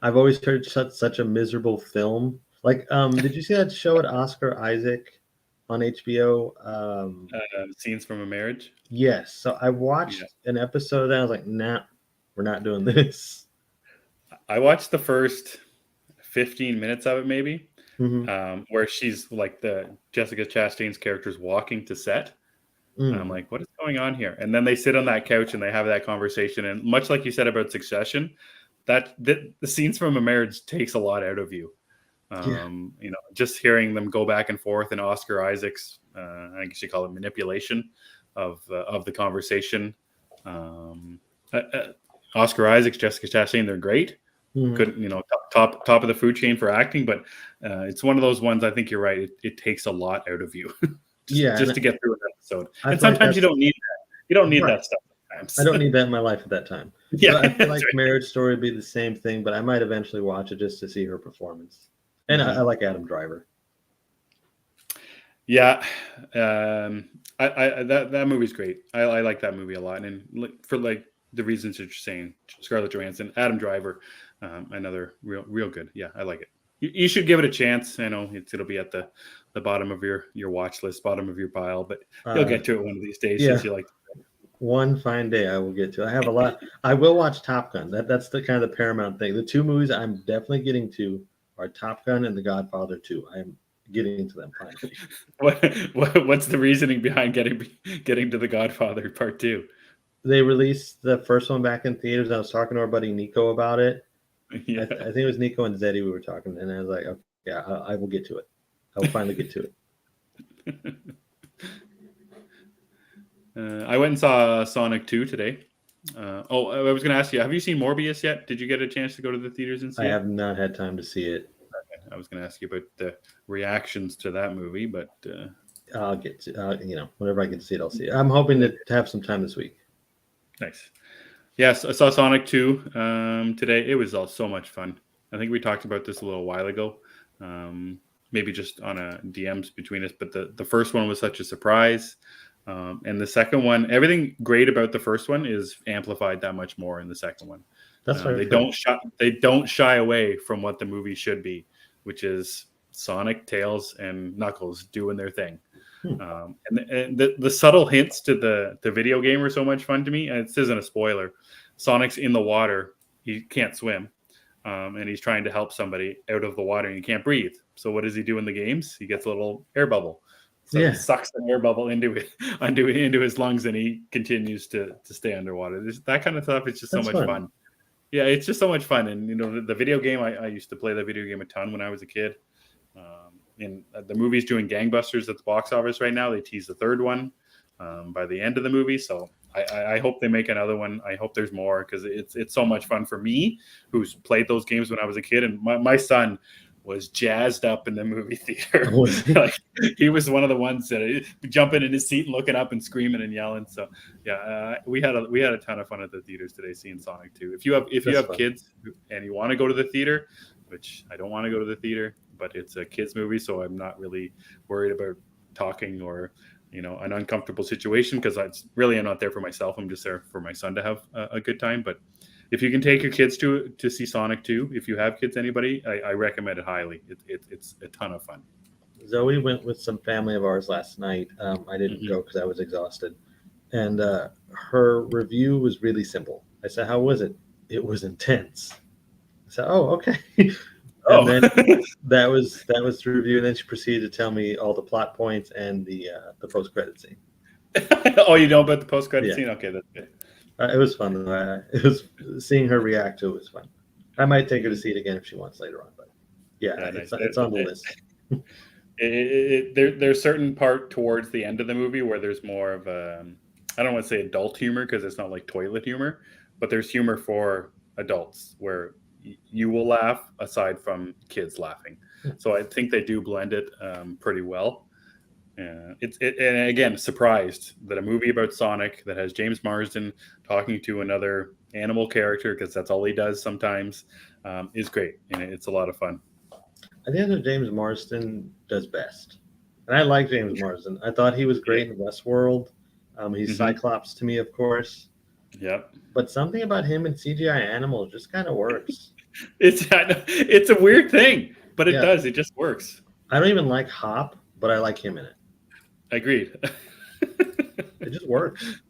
I've always heard such a miserable film. Like, did you see that show at Oscar Isaac on HBO? Scenes from a Marriage. Yes. So I watched an episode of that. I was like, nah, we're not doing this. I watched the first 15 minutes of it, maybe. Where she's like the Jessica Chastain's character's walking to set. And I'm like, what is going on here? And then they sit on that couch and they have that conversation. And much like you said about Succession, the scenes from a marriage takes a lot out of you. Just hearing them go back and forth, and Oscar Isaac's, I guess you call it manipulation of the conversation. Oscar Isaacs, Jessica Chastain, they're great. Mhm. Couldn't top of the food chain for acting, but it's one of those ones. I think you're right. It takes a lot out of you just to get through an episode. And sometimes you don't need that. You don't need that stuff. Sometimes I don't need that in my life at that time. Yeah, I feel like Marriage Story would be the same thing, but I might eventually watch it just to see her performance. And I like Adam Driver. Yeah, that movie's great. I like that movie a lot, and for like the reasons that you're saying, Scarlett Johansson, Adam Driver, another real good. Yeah, I like it. You should give it a chance. I know it'll be at the bottom of your watch list, bottom of your pile, but you'll get to it one of these days. Yeah. Since you like one fine day I will get to. I have a lot. I will watch Top Gun. That's the kind of the paramount thing. The two movies I'm definitely getting to are Top Gun and The Godfather 2. I'm getting to them finally. What's the reasoning behind getting to The Godfather Part 2? They released the first one back in theaters. I was talking to our buddy Nico about it. Yeah. I think it was Nico and Zeddy we were talking, and I was like, okay, yeah, I will get to it. I will finally get to it. I went and saw Sonic 2 today. I was going to ask you, have you seen Morbius yet? Did you get a chance to go to the theaters and see it? I have not had time to see it. Okay. I was going to ask you about the reactions to that movie, but I'll get to, whenever I get to see it, I'll see it. I'm hoping to have some time this week. Nice. Yes, I saw Sonic 2 today. It was all so much fun. I think we talked about this a little while ago, maybe just on a DMs between us, but the first one was such a surprise. And the second one, everything great about the first one is amplified that much more in the second one. That's right. They don't shy away from what the movie should be, which is Sonic, Tails, and Knuckles doing their thing. And the subtle hints to the video game are so much fun to me. And this isn't a spoiler. Sonic's in the water. He can't swim. And he's trying to help somebody out of the water and he can't breathe. So what does he do in the games? He gets a little air bubble. So he sucks the air bubble into his lungs, and he continues to stay underwater. That kind of stuff is just so much fun. Yeah, it's just so much fun. And the video game, I used to play the video game a ton when I was a kid. And the movie's doing gangbusters at the box office right now. They tease the third one by the end of the movie. So I hope they make another one. I hope there's more because it's so much fun for me, who's played those games when I was a kid, and my son was jazzed up in the movie theater. Like, he was one of the ones that jumping in his seat and looking up and screaming and yelling. So yeah, we had a ton of fun at the theaters today seeing Sonic 2. If you have kids and you want to go to the theater, which I don't want to go to the theater, but it's a kids movie, so I'm not really worried about talking or an uncomfortable situation because I'm not there for myself. I'm just there for my son to have a good time. But if you can take your kids to see Sonic 2, if you have kids, anybody, I recommend it highly. It's a ton of fun. Zoe went with some family of ours last night. I didn't go because I was exhausted. And her review was really simple. I said, how was it? It was intense. I said, oh, okay. And then that was the review. And then she proceeded to tell me all the plot points and the post-credit scene. Oh, you know about the post-credit scene? Okay, that's good. It was fun. It was seeing her react to it was fun. I might take her to see it again if she wants later on. But yeah, it's on the list. There's certain part towards the end of the movie where there's more of a, I don't want to say adult humor because it's not like toilet humor, but there's humor for adults where you will laugh aside from kids laughing. So I think they do blend it pretty well. And again, surprised that a movie about Sonic that has James Marsden talking to another animal character, because that's all he does sometimes, is great. And it's a lot of fun. I think that James Marsden does best. And I like James Marsden. I thought he was great in Westworld. He's Cyclops to me, of course. Yep. But something about him and CGI animals just kind of works. It's a weird thing, but it does. It just works. I don't even like Hop, but I like him in it. Agreed. It just works.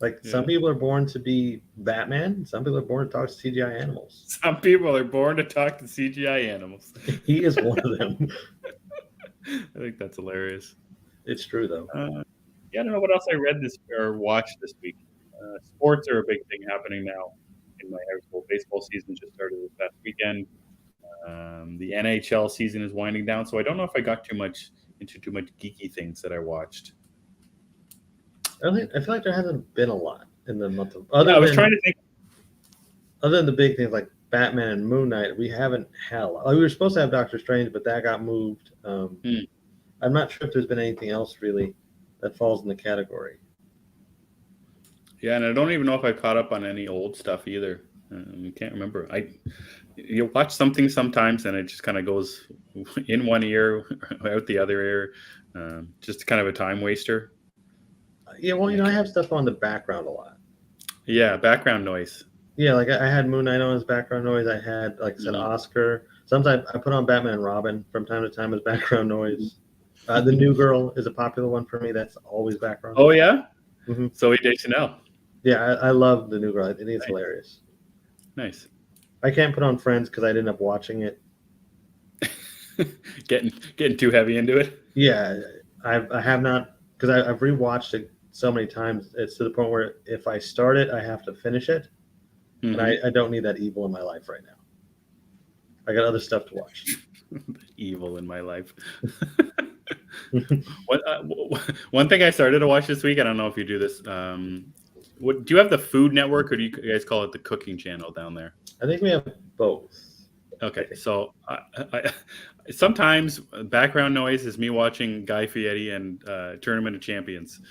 Like some people are born to be Batman. Some people are born to talk to CGI animals. Some people are born to talk to CGI animals. He is one of them. I think that's hilarious. It's true, though. I don't know what else I read or watched this week. Sports are a big thing happening now in my household. Baseball season just started this past weekend. The NHL season is winding down, so I don't know if I got into too much geeky things that I watched. I feel like there hasn't been a lot in the month of I was trying to think. Other than the big things like Batman and Moon Knight, we haven't had a lot. Like, we were supposed to have Doctor Strange, but that got moved. I'm not sure if there's been anything else really that falls in the category. Yeah, and I don't even know if I caught up on any old stuff either. I can't remember. You watch something sometimes, and it just kind of goes in one ear, out the other ear. Just kind of a time waster. Yeah, well, I have stuff on the background a lot. Yeah, background noise. Yeah, like I had Moon Knight on as background noise. I had, like I said, Oscar. Sometimes I put on Batman and Robin from time to time as background noise. The New Girl is a popular one for me. That's always background. Oh, yeah? Mm-hmm. Zoe Deschanel. Yeah, I love The New Girl. I think it's hilarious. Nice. I can't put on Friends because I didn't end up watching it. Getting too heavy into it? Yeah, I have not, because I've rewatched it so many times. It's to the point where if I start it, I have to finish it. And I don't need that evil in my life right now. I got other stuff to watch. Evil in my life. One thing I started to watch this week, I don't know if you do this. Do you have the Food Network, or do you guys call it the Cooking Channel down there? I think we have both. Okay, so I sometimes background noise is me watching Guy Fieri and Tournament of Champions,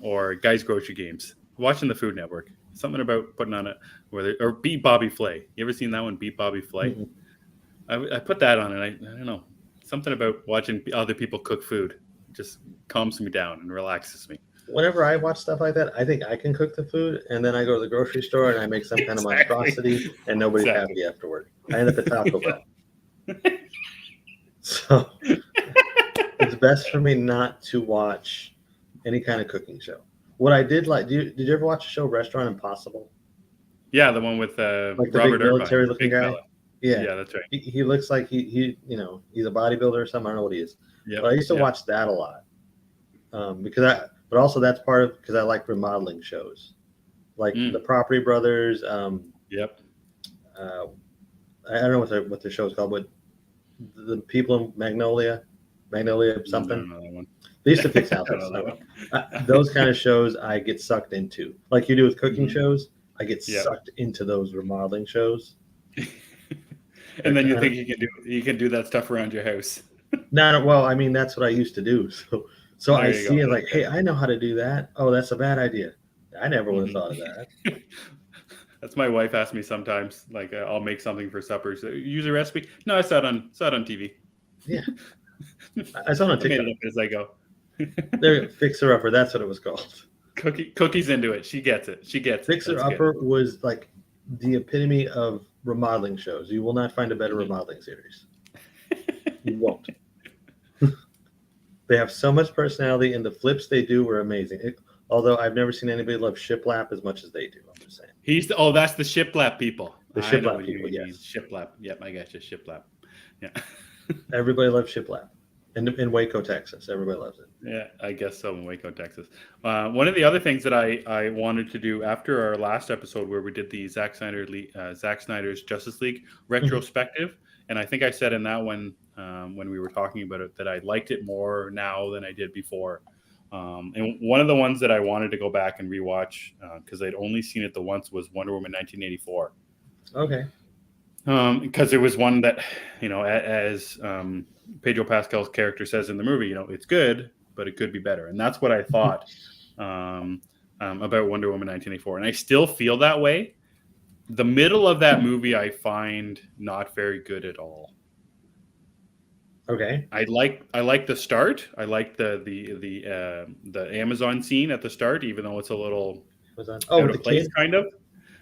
or Guy's Grocery Games. Watching the Food Network. Something about putting on or Beat Bobby Flay. You ever seen that one, Beat Bobby Flay? Mm-hmm. I put that on, and I don't know, something about watching other people cook food just calms me down and relaxes me. Whenever I watch stuff like that, I think I can cook the food, and then I go to the grocery store and I make some kind of monstrosity, and nobody's happy afterward. I end up at Taco Bell. So it's best for me not to watch any kind of cooking show. What I did like, did you ever watch the show Restaurant Impossible? Yeah, the one with like the Robert big military looking guy. Yeah, that's right. He looks like he's a bodybuilder or something. I don't know what he is. Yeah, but I used to watch that a lot but also that's part of because I like remodeling shows, like the Property Brothers. I don't know what the show's called, but the people in Magnolia something. That one. They used to fix houses. Those kind of shows I get sucked into, like you do with cooking shows. I get sucked into those remodeling shows. And then you think you can do that stuff around your house. Well, I mean, that's what I used to do. So I see it like, hey, I know how to do that. Oh, that's a bad idea. I never would have thought of that. That's my wife asks me sometimes. Like, I'll make something for supper. So, use a recipe? No, I saw it on TV. Yeah, I saw it on TikTok. I made it up as I go. There, Fixer Upper. That's what it was called. Cookies into it. She gets it. Fixer Upper was like the epitome of remodeling shows. You will not find a better remodeling series. You won't. They have so much personality, and the flips they do were amazing. Although I've never seen anybody love shiplap as much as they do. I'm just saying. That's the shiplap people. The shiplap people, yes. Shiplap. Yep, I got you. Shiplap. Yeah. Everybody loves shiplap. In Waco, Texas, everybody loves it. Yeah, I guess so. In Waco, Texas. One of the other things that I wanted to do after our last episode, where we did the Zack Snyder's Justice League retrospective, and I think I said in that one when we were talking about it that I liked it more now than I did before. And one of the ones that I wanted to go back and rewatch because I'd only seen it the once was Wonder Woman 1984. Okay. Because it was one that, as Pedro Pascal's character says in the movie, it's good, but it could be better. And that's what I thought about Wonder Woman 1984. And I still feel that way. The middle of that movie I find not very good at all. Okay. I like the start. I like the Amazon scene at the start, even though it's a little out of place, kind of.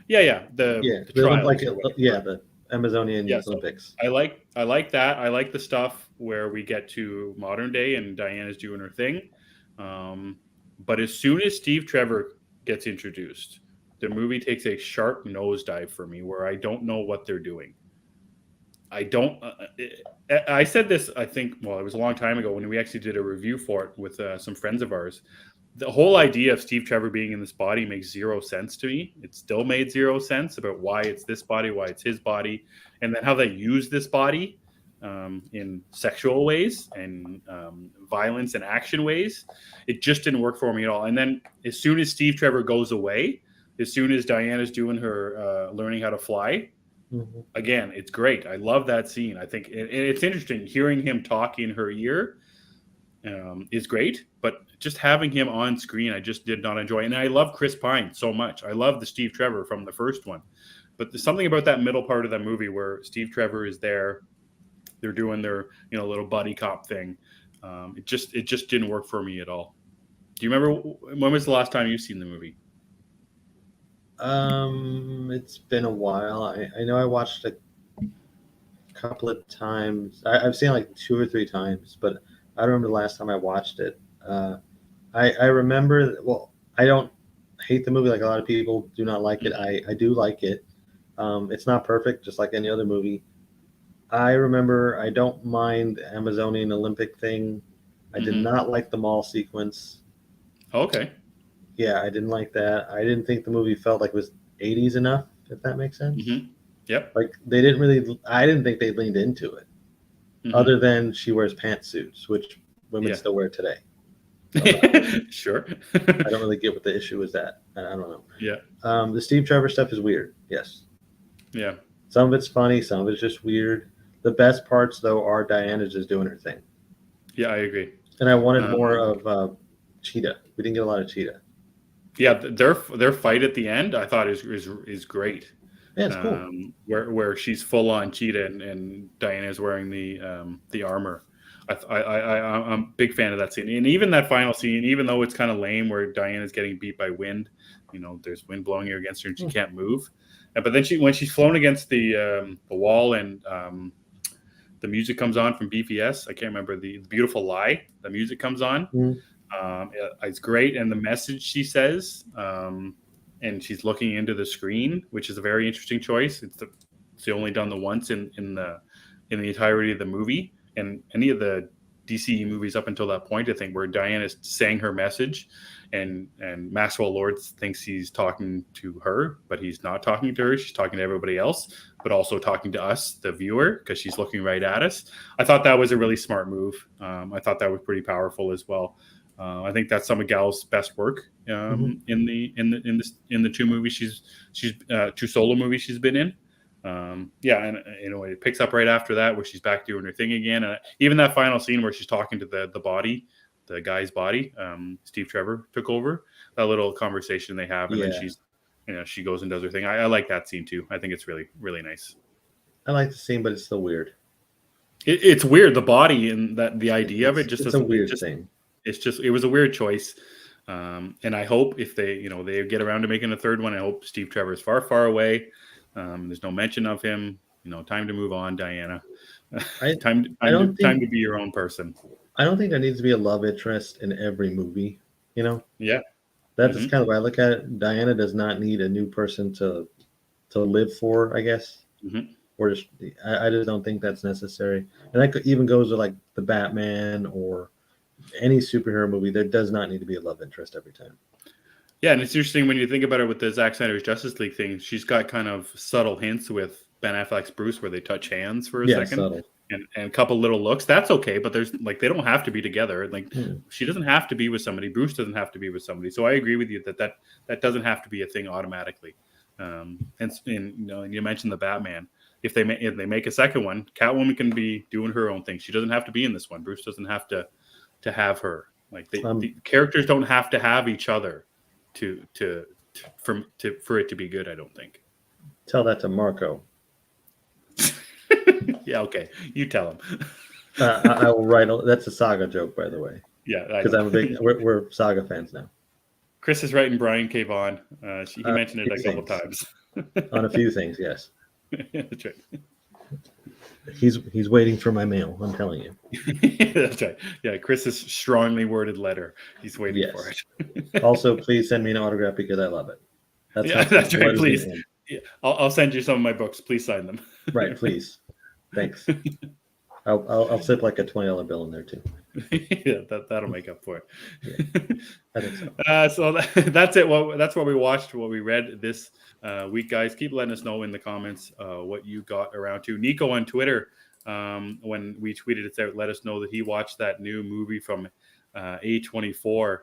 Yeah. The trials, the Amazonian Olympics. So I like that. I like the stuff where we get to modern day and Diana's doing her thing. But as soon as Steve Trevor gets introduced, the movie takes a sharp nosedive for me, where I don't know what they're doing. I said this, I think, it was a long time ago when we actually did a review for it with some friends of ours, the whole idea of Steve Trevor being in this body makes zero sense to me. It still made zero sense about why it's this body, why it's his body, and then how they use this body in sexual ways and violence and action ways. It just didn't work for me at all. And then as soon as Steve Trevor goes away, as soon as Diana's doing her learning how to fly, again, it's great. I love that scene. I think it's interesting hearing him talk in her ear. Is great, but just having him on screen, I just did not enjoy. And I love Chris Pine so much. I love the Steve Trevor from the first one, but there's something about that middle part of that movie where Steve Trevor is there. They're doing their little buddy cop thing. It just didn't work for me at all. Do you remember when was the last time you've seen the movie? It's been a while. I know I watched a couple of times. I've seen like 2 or 3 times, but I don't remember the last time I watched it. I remember, well, I don't hate the movie like a lot of people do not like it. I do like it. It's not perfect, just like any other movie. I remember I don't mind the Amazonian Olympic thing. I did not like the mall sequence. Okay. Yeah, I didn't like that. I didn't think the movie felt like it was 80s enough, if that makes sense. Yep. Like they didn't really, I didn't think they leaned into it. Other than she wears pantsuits, which women still wear today. So, sure. I don't really get what the issue is that. I don't know. Yeah. The Steve Trevor stuff is weird. Yes. Yeah. Some of it's funny. Some of it's just weird. The best parts, though, are Diana just doing her thing. Yeah, I agree. And I wanted more of Cheetah. We didn't get a lot of Cheetah. Yeah, their fight at the end, I thought is great. Yeah, it's cool. Where she's full on Cheetah and Diana's wearing the armor. I'm a big fan of that scene, and even that final scene, even though it's kind of lame, where Diana's getting beat by wind. There's wind blowing her against her, and she can't move. But then when she's flown against the wall, and the music comes on from BFS. I can't remember the Beautiful Lie. The music comes on. It's great, and the message she says. And she's looking into the screen, which is a very interesting choice. It's only done the once in the entirety of the movie, and any of the DCE movies up until that point, I think, where Diana is saying her message, and Maxwell Lord thinks he's talking to her, but he's not talking to her. She's talking to everybody else, but also talking to us, the viewer, because she's looking right at us. I thought that was a really smart move. I thought that was pretty powerful as well. I think that's some of Gal's best work in the 2 movies she's 2 solo movies she's been in. And it picks up right after that, where she's back doing her thing again. And even that final scene where she's talking to the body, the guy's body, Steve Trevor took over, that little conversation they have, and then she goes and does her thing. I like that scene too. I think it's really, really nice. I like the scene, but it's still weird. It's weird, the body and the idea of it just doesn't. It's a weird thing. It was a weird choice. And I hope if they get around to making a 3rd one, I hope Steve Trevor is far, far away. There's no mention of him. Time to move on, Diana. Time to be your own person. I don't think there needs to be a love interest in every movie. Yeah. That's kind of the way I look at it. Diana does not need a new person to live for, I guess. Or I just don't think that's necessary. And that even goes with like the Batman or any superhero movie. There does not need to be a love interest every time. Yeah, and it's interesting when you think about it with the Zack Snyder's Justice League thing. She's got kind of subtle hints with Ben Affleck's Bruce where they touch hands for a second. Subtle. And a couple little looks. That's okay, but there's they don't have to be together. She doesn't have to be with somebody. Bruce doesn't have to be with somebody. So I agree with you that doesn't have to be a thing automatically. And you mentioned the Batman. If they make a second one, Catwoman can be doing her own thing. She doesn't have to be in this one. Bruce doesn't have to have her. The characters don't have to have each other for it to be good. I don't think. Tell that to Marco. Yeah, okay. You tell him. I will write. That's a Saga joke, by the way. Yeah, because I'm a big. We're Saga fans now. Chris is writing Brian K. Vaughan. He mentioned it a couple times. On a few things, yes. That's right. He's waiting for my mail. I'm telling you. That's right. Yeah, Chris's strongly worded letter. He's waiting for it. Also, please send me an autograph because I love it. That's right. Please. Yeah, I'll send you some of my books. Please sign them. Right, please. Thanks. I'll slip like a $20 bill in there too. Yeah, that'll make up for it. Yeah, I think so. That's it. Well, that's what we watched, what we read this week, guys. Keep letting us know in the comments what you got around to. Nico on Twitter, when we tweeted it out, let us know that he watched that new movie from A24,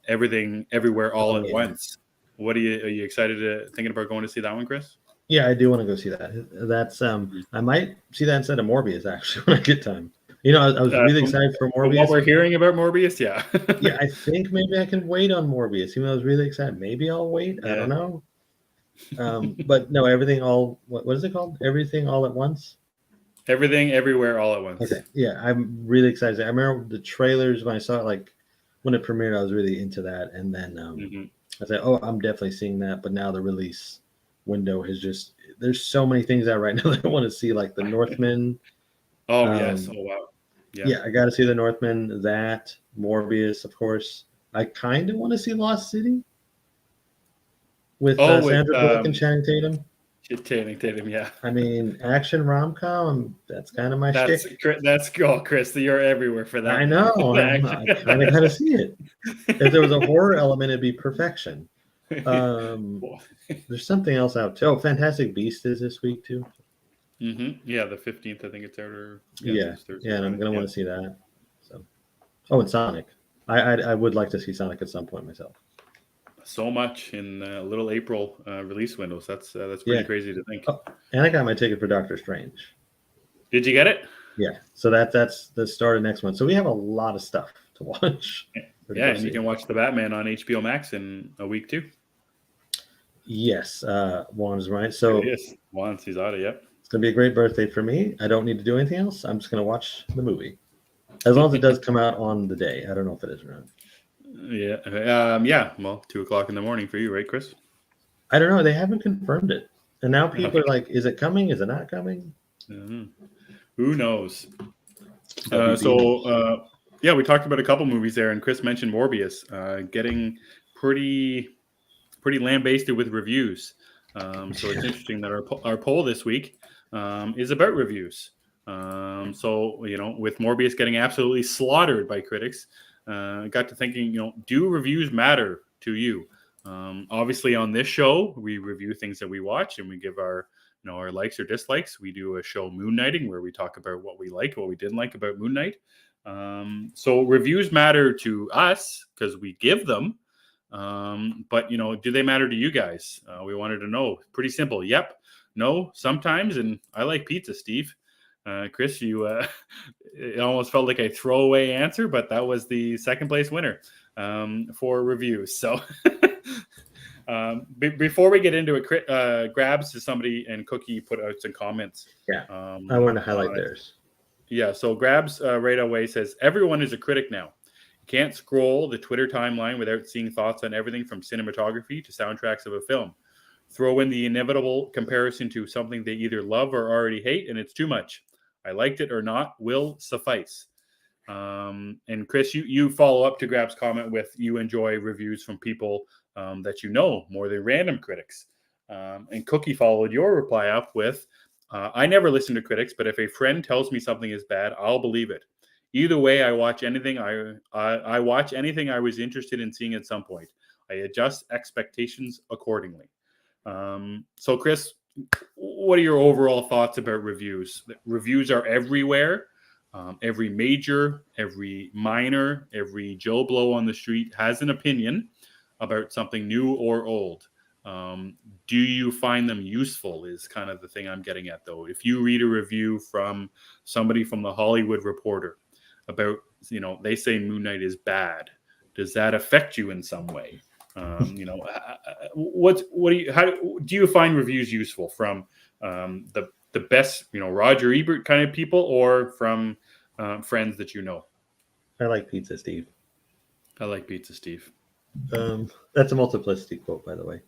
Everything, Everywhere, All at Once. Are you excited thinking about going to see that one, Chris? Yeah, I do want to go see that. That's I might see that instead of Morbius actually when I get time. You know, I was really excited for Morbius. What we're hearing about Morbius, yeah. Yeah, I think maybe I can wait on Morbius. Even though I was really excited, maybe I'll wait. Yeah. I don't know. But no, what is it called? Everything All at Once. Everything, Everywhere, All at Once. Okay, yeah, I'm really excited. I remember the trailers when I saw it, like when it premiered. I was really into that, and then I said, "Oh, I'm definitely seeing that." But now the release window has there's so many things out right now that I want to see, like the Northman. Oh yes! Oh wow! Yeah, I got to see the Northman. That Morbius, of course. I kind of want to see Lost City with Sandra Bullock and Channing Tatum. Channing Tatum, yeah. I mean, action rom-com. That's kind of my shtick. That's Chris. You're everywhere for that. I know. I kind of got to see it. If there was a horror element, it'd be perfection. There's something else out too. Oh, Fantastic Beast is this week too. Yeah, the 15th, I think it's out. And I'm gonna want to see that. So, and Sonic. I would like to see Sonic at some point myself. So much in little April release windows. That's pretty crazy to think. Oh, and I got my ticket for Doctor Strange. Did you get it? Yeah. So that's the start of next month. So we have a lot of stuff to watch. Yeah, and you can watch the Batman on HBO Max in a week too. Yes, Juan is right. So yes, Juan Cesada, yep. It's gonna be a great birthday for me. I don't need to do anything else. I'm just gonna watch the movie, as long as it does come out on the day. I don't know if it is or not. Yeah. Well, 2:00 in the morning for you, right, Chris? I don't know. They haven't confirmed it, and now people are like, "Is it coming? Is it not coming?" Who knows? We talked about a couple movies there, and Chris mentioned Morbius getting pretty lambasted with reviews. So it's interesting that our poll this week is about reviews. With Morbius getting absolutely slaughtered by critics, I got to thinking, do reviews matter to you? Obviously, on this show, we review things that we watch, and we give our likes or dislikes. We do a show, Moon Knighting, where we talk about what we liked, what we didn't like about Moon Knight. So reviews matter to us because we give them. But do they matter to you guys? We wanted to know. Pretty simple. Yep. No. Sometimes. And I like pizza, Steve. Chris, you it almost felt like a throwaway answer, but that was the second place winner for reviews. So before we get into it, Grabs to somebody and Cookie put out some comments. Yeah. I want to highlight theirs. Yeah. So Grabs right away says everyone is a critic now. You can't scroll the Twitter timeline without seeing thoughts on everything from cinematography to soundtracks of a film. Throw in the inevitable comparison to something they either love or already hate, and it's too much. I liked it or not will suffice. And Chris, you follow up to Grab's comment with you enjoy reviews from people that you know more than random critics. And Cookie followed your reply up with, I never listen to critics, but if a friend tells me something is bad, I'll believe it. Either way, I watch anything I watch anything I was interested in seeing at some point. I adjust expectations accordingly. So, Chris, what are your overall thoughts about reviews? Reviews are everywhere. Every major, every minor, every Joe Blow on the street has an opinion about something new or old. Do you find them useful is kind of the thing I'm getting at, though. If you read a review from somebody from the Hollywood Reporter about, they say Moon Knight is bad, does that affect you in some way? How do you find reviews useful from the best, Roger Ebert kind of people, or from friends that you know? I like pizza, Steve. I like pizza, Steve. That's a multiplicity quote, by the way.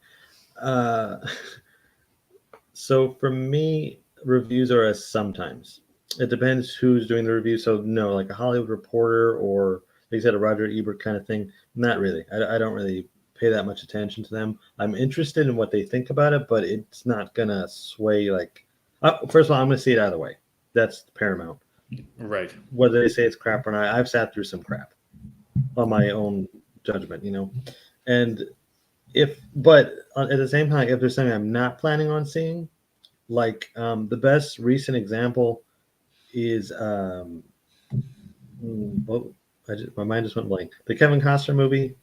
So for me, reviews are a sometimes. It depends who's doing the review. So no, like a Hollywood Reporter or, like you said, a Roger Ebert kind of thing. Not really. I don't really pay that much attention to them. I'm interested in what they think about it, but it's not gonna sway. Like, first of all, I'm gonna see it out of the way. That's paramount. Right. Whether they say it's crap or not, I've sat through some crap on my own judgment, and but at the same time, if there's something I'm not planning on seeing, like the best recent example is my mind just went blank. The Kevin Costner movie.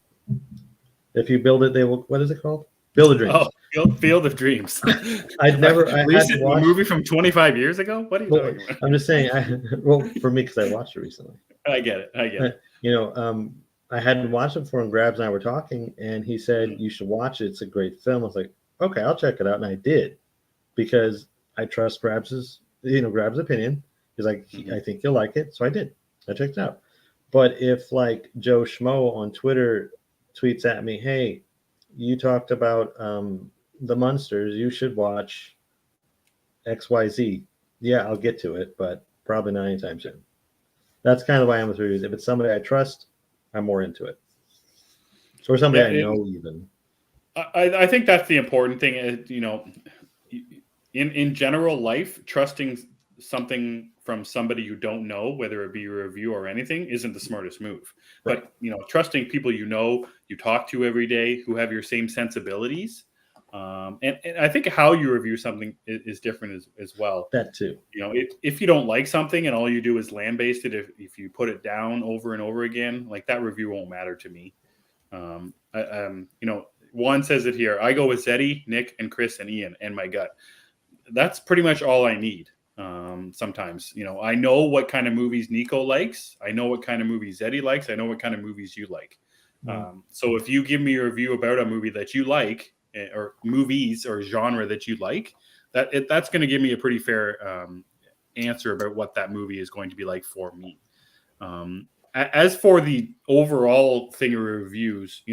If you build it, they will. What is it called? Field of Dreams. Oh, Field of Dreams. I hadn't A watched. movie from 25 years ago. What are you Well, talking about? I'm just saying. For me, because I watched it recently. I get it. I hadn't watched it before, and Grabs and I were talking, and he said you should watch it. It's a great film. I was like, okay, I'll check it out, and I did because I trust Grabs' opinion. He's like, I think you'll like it, so I did. I checked it out. But if like Joe Schmo on Twitter tweets at me, hey, you talked about the Munsters, you should watch XYZ. Yeah, I'll get to it, but probably not anytime soon. That's kind of why I'm with reviews. If it's somebody I trust, I'm more into it. Or somebody I know even. I think that's the important thing. In general life, trusting something from somebody you don't know, whether it be a review or anything, isn't the smartest move. Right. But trusting people you talk to every day, who have your same sensibilities, and I think how you review something is different as well. That too. If you don't like something and all you do is lambaste it, if you put it down over and over again, like that review won't matter to me. Juan says it here. I go with Zeddy, Nick, and Chris and Ian and my gut. That's pretty much all I need. Sometimes, I know what kind of movies Nico likes. I know what kind of movies Zeddy likes. I know what kind of movies you like. So if you give me a review about a movie that you like, or movies or genre that you like, that's going to give me a pretty fair answer about what that movie is going to be like for me. As for the overall thing of reviews,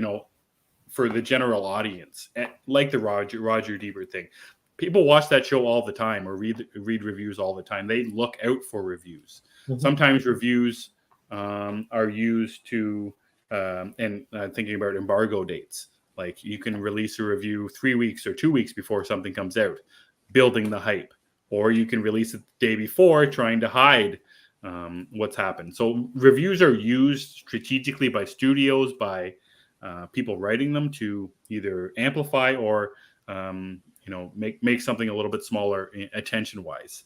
for the general audience, like the Roger Ebert thing, people watch that show all the time or read reviews all the time. They look out for reviews. Mm-hmm. Sometimes reviews are used to, and thinking about embargo dates. Like you can release a review 3 weeks or 2 weeks before something comes out, building the hype. Or you can release it the day before, trying to hide what's happened. So reviews are used strategically by studios, by people writing them to either amplify or make something a little bit smaller attention-wise.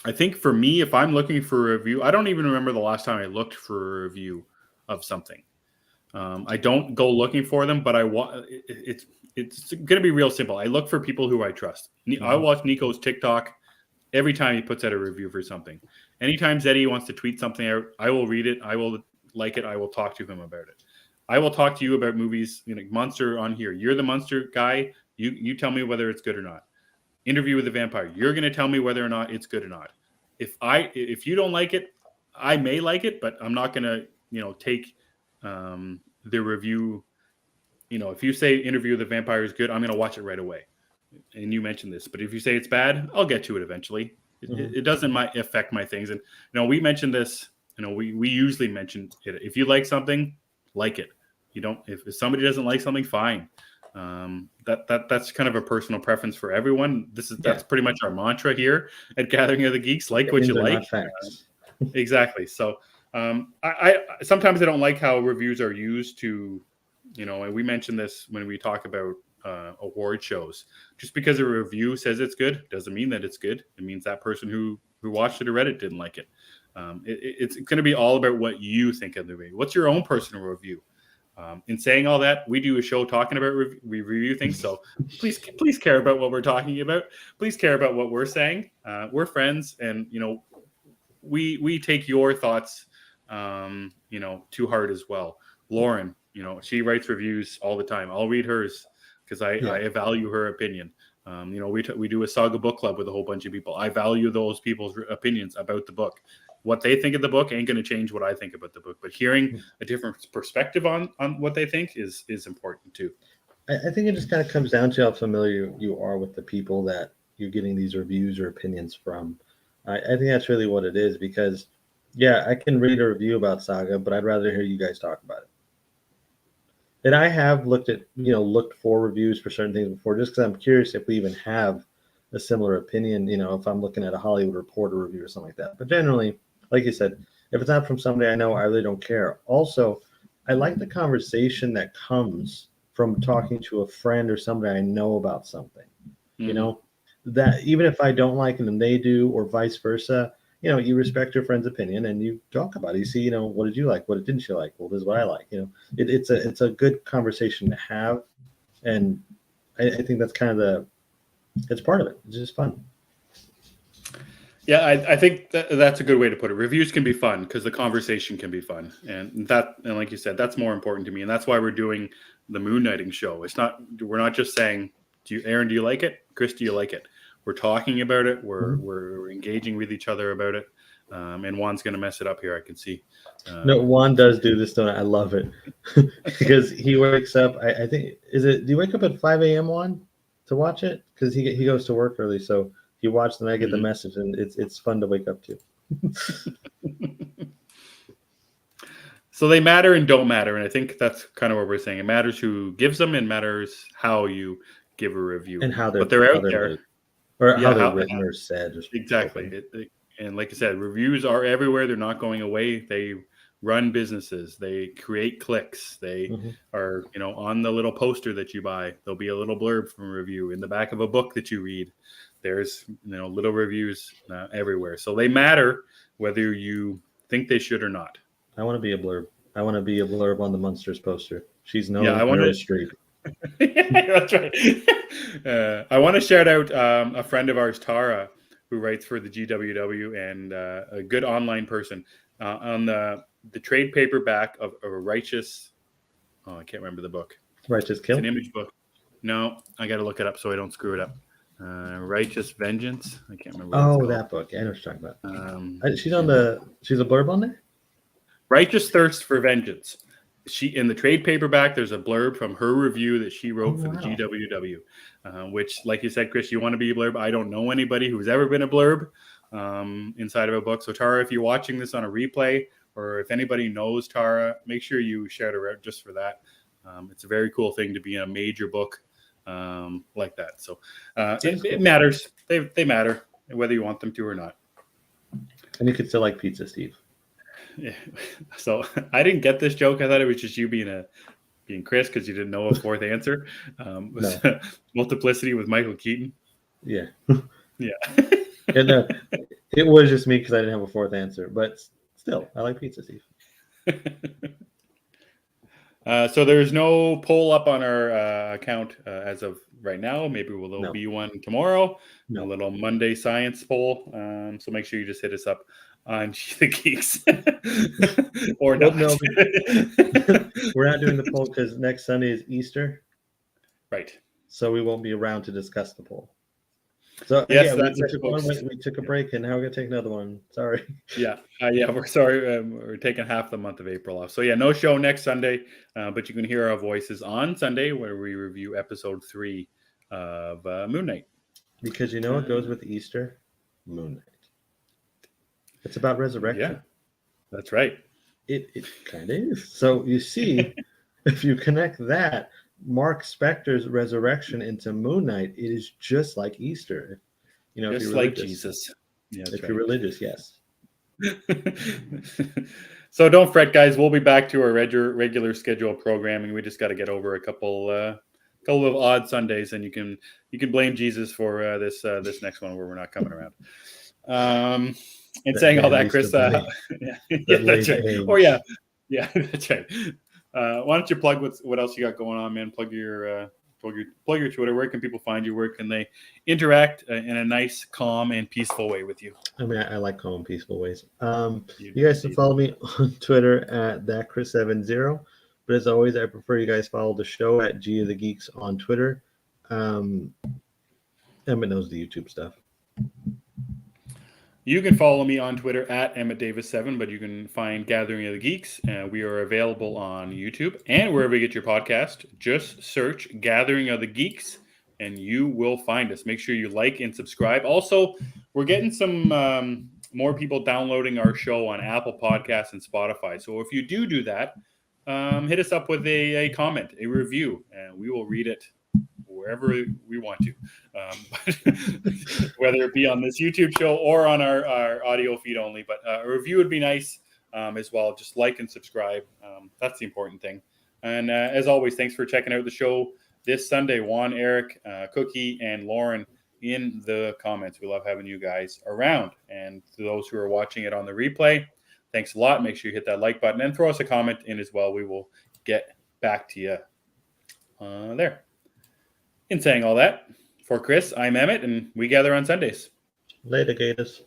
I think for me, if I'm looking for a review, I don't even remember the last time I looked for a review of something. I don't go looking for them, but it's going to be real simple. I look for people who I trust. Mm-hmm. I watch Nico's TikTok every time he puts out a review for something. Anytime Zeddy wants to tweet something out, I will read it. I will like it. I will talk to him about it. I will talk to you about movies, Monster on here. You're the Monster guy. You tell me whether it's good or not. Interview with the Vampire. You're going to tell me whether or not it's good or not. If you don't like it, I may like it, but I'm not going to, take the review. If you say Interview with the Vampire is good, I'm going to watch it right away. And you mentioned this, but if you say it's bad, I'll get to it eventually. It doesn't affect my things. And, we mentioned this, we usually mention it. If you like something, like it. You don't, if somebody doesn't like something, fine. That's kind of a personal preference for everyone. That's pretty much our mantra here at Gathering of the Geeks. Like what you like. Exactly. So I sometimes I don't like how reviews are used to, and we mentioned this when we talk about award shows. Just because a review says it's good doesn't mean that it's good. It means that person who watched it or read it didn't like it. It's going to be all about what you think of the movie. What's your own personal review? In saying all that, we do a show talking about we review things. So please care about what we're talking about. Please care about what we're saying. We're friends, and we take your thoughts to heart as well. Lauren, she writes reviews all the time. I'll read hers because I value her opinion. We do a saga book club with a whole bunch of people. I value those people's opinions about the book. What they think of the book ain't going to change what I think about the book, but hearing a different perspective on what they think is important too. I think it just kind of comes down to how familiar you are with the people that you're getting these reviews or opinions from. I think that's really what it is, because I can read a review about Saga, but I'd rather hear you guys talk about it. And I have looked for reviews for certain things before, just because I'm curious if we even have a similar opinion, if I'm looking at a Hollywood Reporter review or something like that. But generally, like you said, if it's not from somebody I know, I really don't care. Also, I like the conversation that comes from talking to a friend or somebody I know about something. You know, that even if I don't like it and they do, or vice versa, you know, you respect your friend's opinion and you talk about it. You see, you know, what did you like? What didn't you like? Well, this is what I like. You know, it's a good conversation to have, and I think that's kind of it's part of it. It's just fun. Yeah, I think that's a good way to put it. Reviews can be fun because the conversation can be fun, and like you said, that's more important to me, and that's why we're doing the Moon Knighting show. We're not just saying, Aaron, do you like it? Chris, do you like it? We're talking about it. We're engaging with each other about it, and Juan's going to mess it up here. I can see. No, Juan does do this, though. I love it because he wakes up. I think do you wake up at 5 a.m. Juan to watch it? Because he goes to work early, so. You watch and I get the message, and it's fun to wake up to. So they matter and don't matter, and I think that's kind of what we're saying. It matters who gives them, and matters how you give a review, and how they're out there, made, or how they're written or said. Exactly, and like I said, reviews are everywhere. They're not going away. They run businesses. They create clicks. They are, on the little poster that you buy. There'll be a little blurb from a review in the back of a book that you read. There's little reviews everywhere, so they matter whether you think they should or not. I want to be a blurb. I want to be a blurb on the Munsters poster. She's no Meryl Streep. Yeah, that's right. I want to shout out a friend of ours, Tara, who writes for the GWW and a good online person on the trade paperback of a Righteous. Oh, I can't remember the book. Righteous Kill. It's an image book. No, I got to look it up so I don't screw it up. Righteous Vengeance. I can't remember. Oh, that book. I know what you're talking about. She's a blurb on there. Righteous Thirst for Vengeance. In the trade paperback, there's a blurb from her review that she wrote for the GWW, which, like you said, Chris, you want to be a blurb. I don't know anybody who's ever been a blurb inside of a book. So Tara, if you're watching this on a replay, or if anybody knows Tara, make sure you shout her out just for that. It's a very cool thing to be in a major book like that. So it matters. They matter, whether you want them to or not. And you could still like pizza, Steve. Yeah. So I didn't get this joke. I thought it was just you being Chris because you didn't know a fourth answer. No. Multiplicity with Michael Keaton. Yeah. Yeah. And it was just me because I didn't have a fourth answer. But still, I like pizza, Steve. So there's no poll up on our account as of right now. Maybe there'll be one tomorrow. A little Monday science poll. So make sure you just hit us up on the Geeks or not. No. We're not doing the poll because next Sunday is Easter. Right. So we won't be around to discuss the poll. So yes, we took a break, and now we're going to take another one. Sorry. Yeah, we're sorry. We're taking half the month of April off. So yeah, no show next Sunday, but you can hear our voices on Sunday where we review episode 3 of Moon Knight. Because it goes with Easter? Moon Knight. It's about resurrection. Yeah, that's right. It kind of is. So you see, if you connect that Mark Spector's resurrection into Moon Knight, it is just like Easter. Just if you're like Jesus. Yeah, if you're religious, yes. So don't fret, guys. We'll be back to our regular schedule programming. We just got to get over a couple of odd Sundays, and you can blame Jesus for this next one where we're not coming around. And saying all that, Chris. That's right. Or yeah, that's right. Why don't you plug what else you got going on, man? Plug your Twitter. Where can people find you? Where can they interact in a nice, calm, and peaceful way with you? I mean, I like calm, peaceful ways. You guys can follow me on Twitter at thatchris70. But as always, I prefer you guys follow the show at G of the Geeks on Twitter. Emmet knows the YouTube stuff. You can follow me on Twitter at EmmettDavis7, but you can find Gathering of the Geeks. We are available on YouTube and wherever you get your podcast. Just search Gathering of the Geeks, and you will find us. Make sure you like and subscribe. Also, we're getting some more people downloading our show on Apple Podcasts and Spotify. So if you do that, hit us up with a comment, a review, and we will read it wherever we want to. But whether it be on this YouTube show or on our audio feed only. But a review would be nice as well. Just like and subscribe. That's the important thing. And as always, thanks for checking out the show this Sunday. Juan, Eric, Cookie, and Lauren in the comments. We love having you guys around. And to those who are watching it on the replay, thanks a lot. Make sure you hit that like button and throw us a comment in as well. We will get back to you there. In saying all that, for Chris, I'm Emmet, and we gather on Sundays. Later, Gators.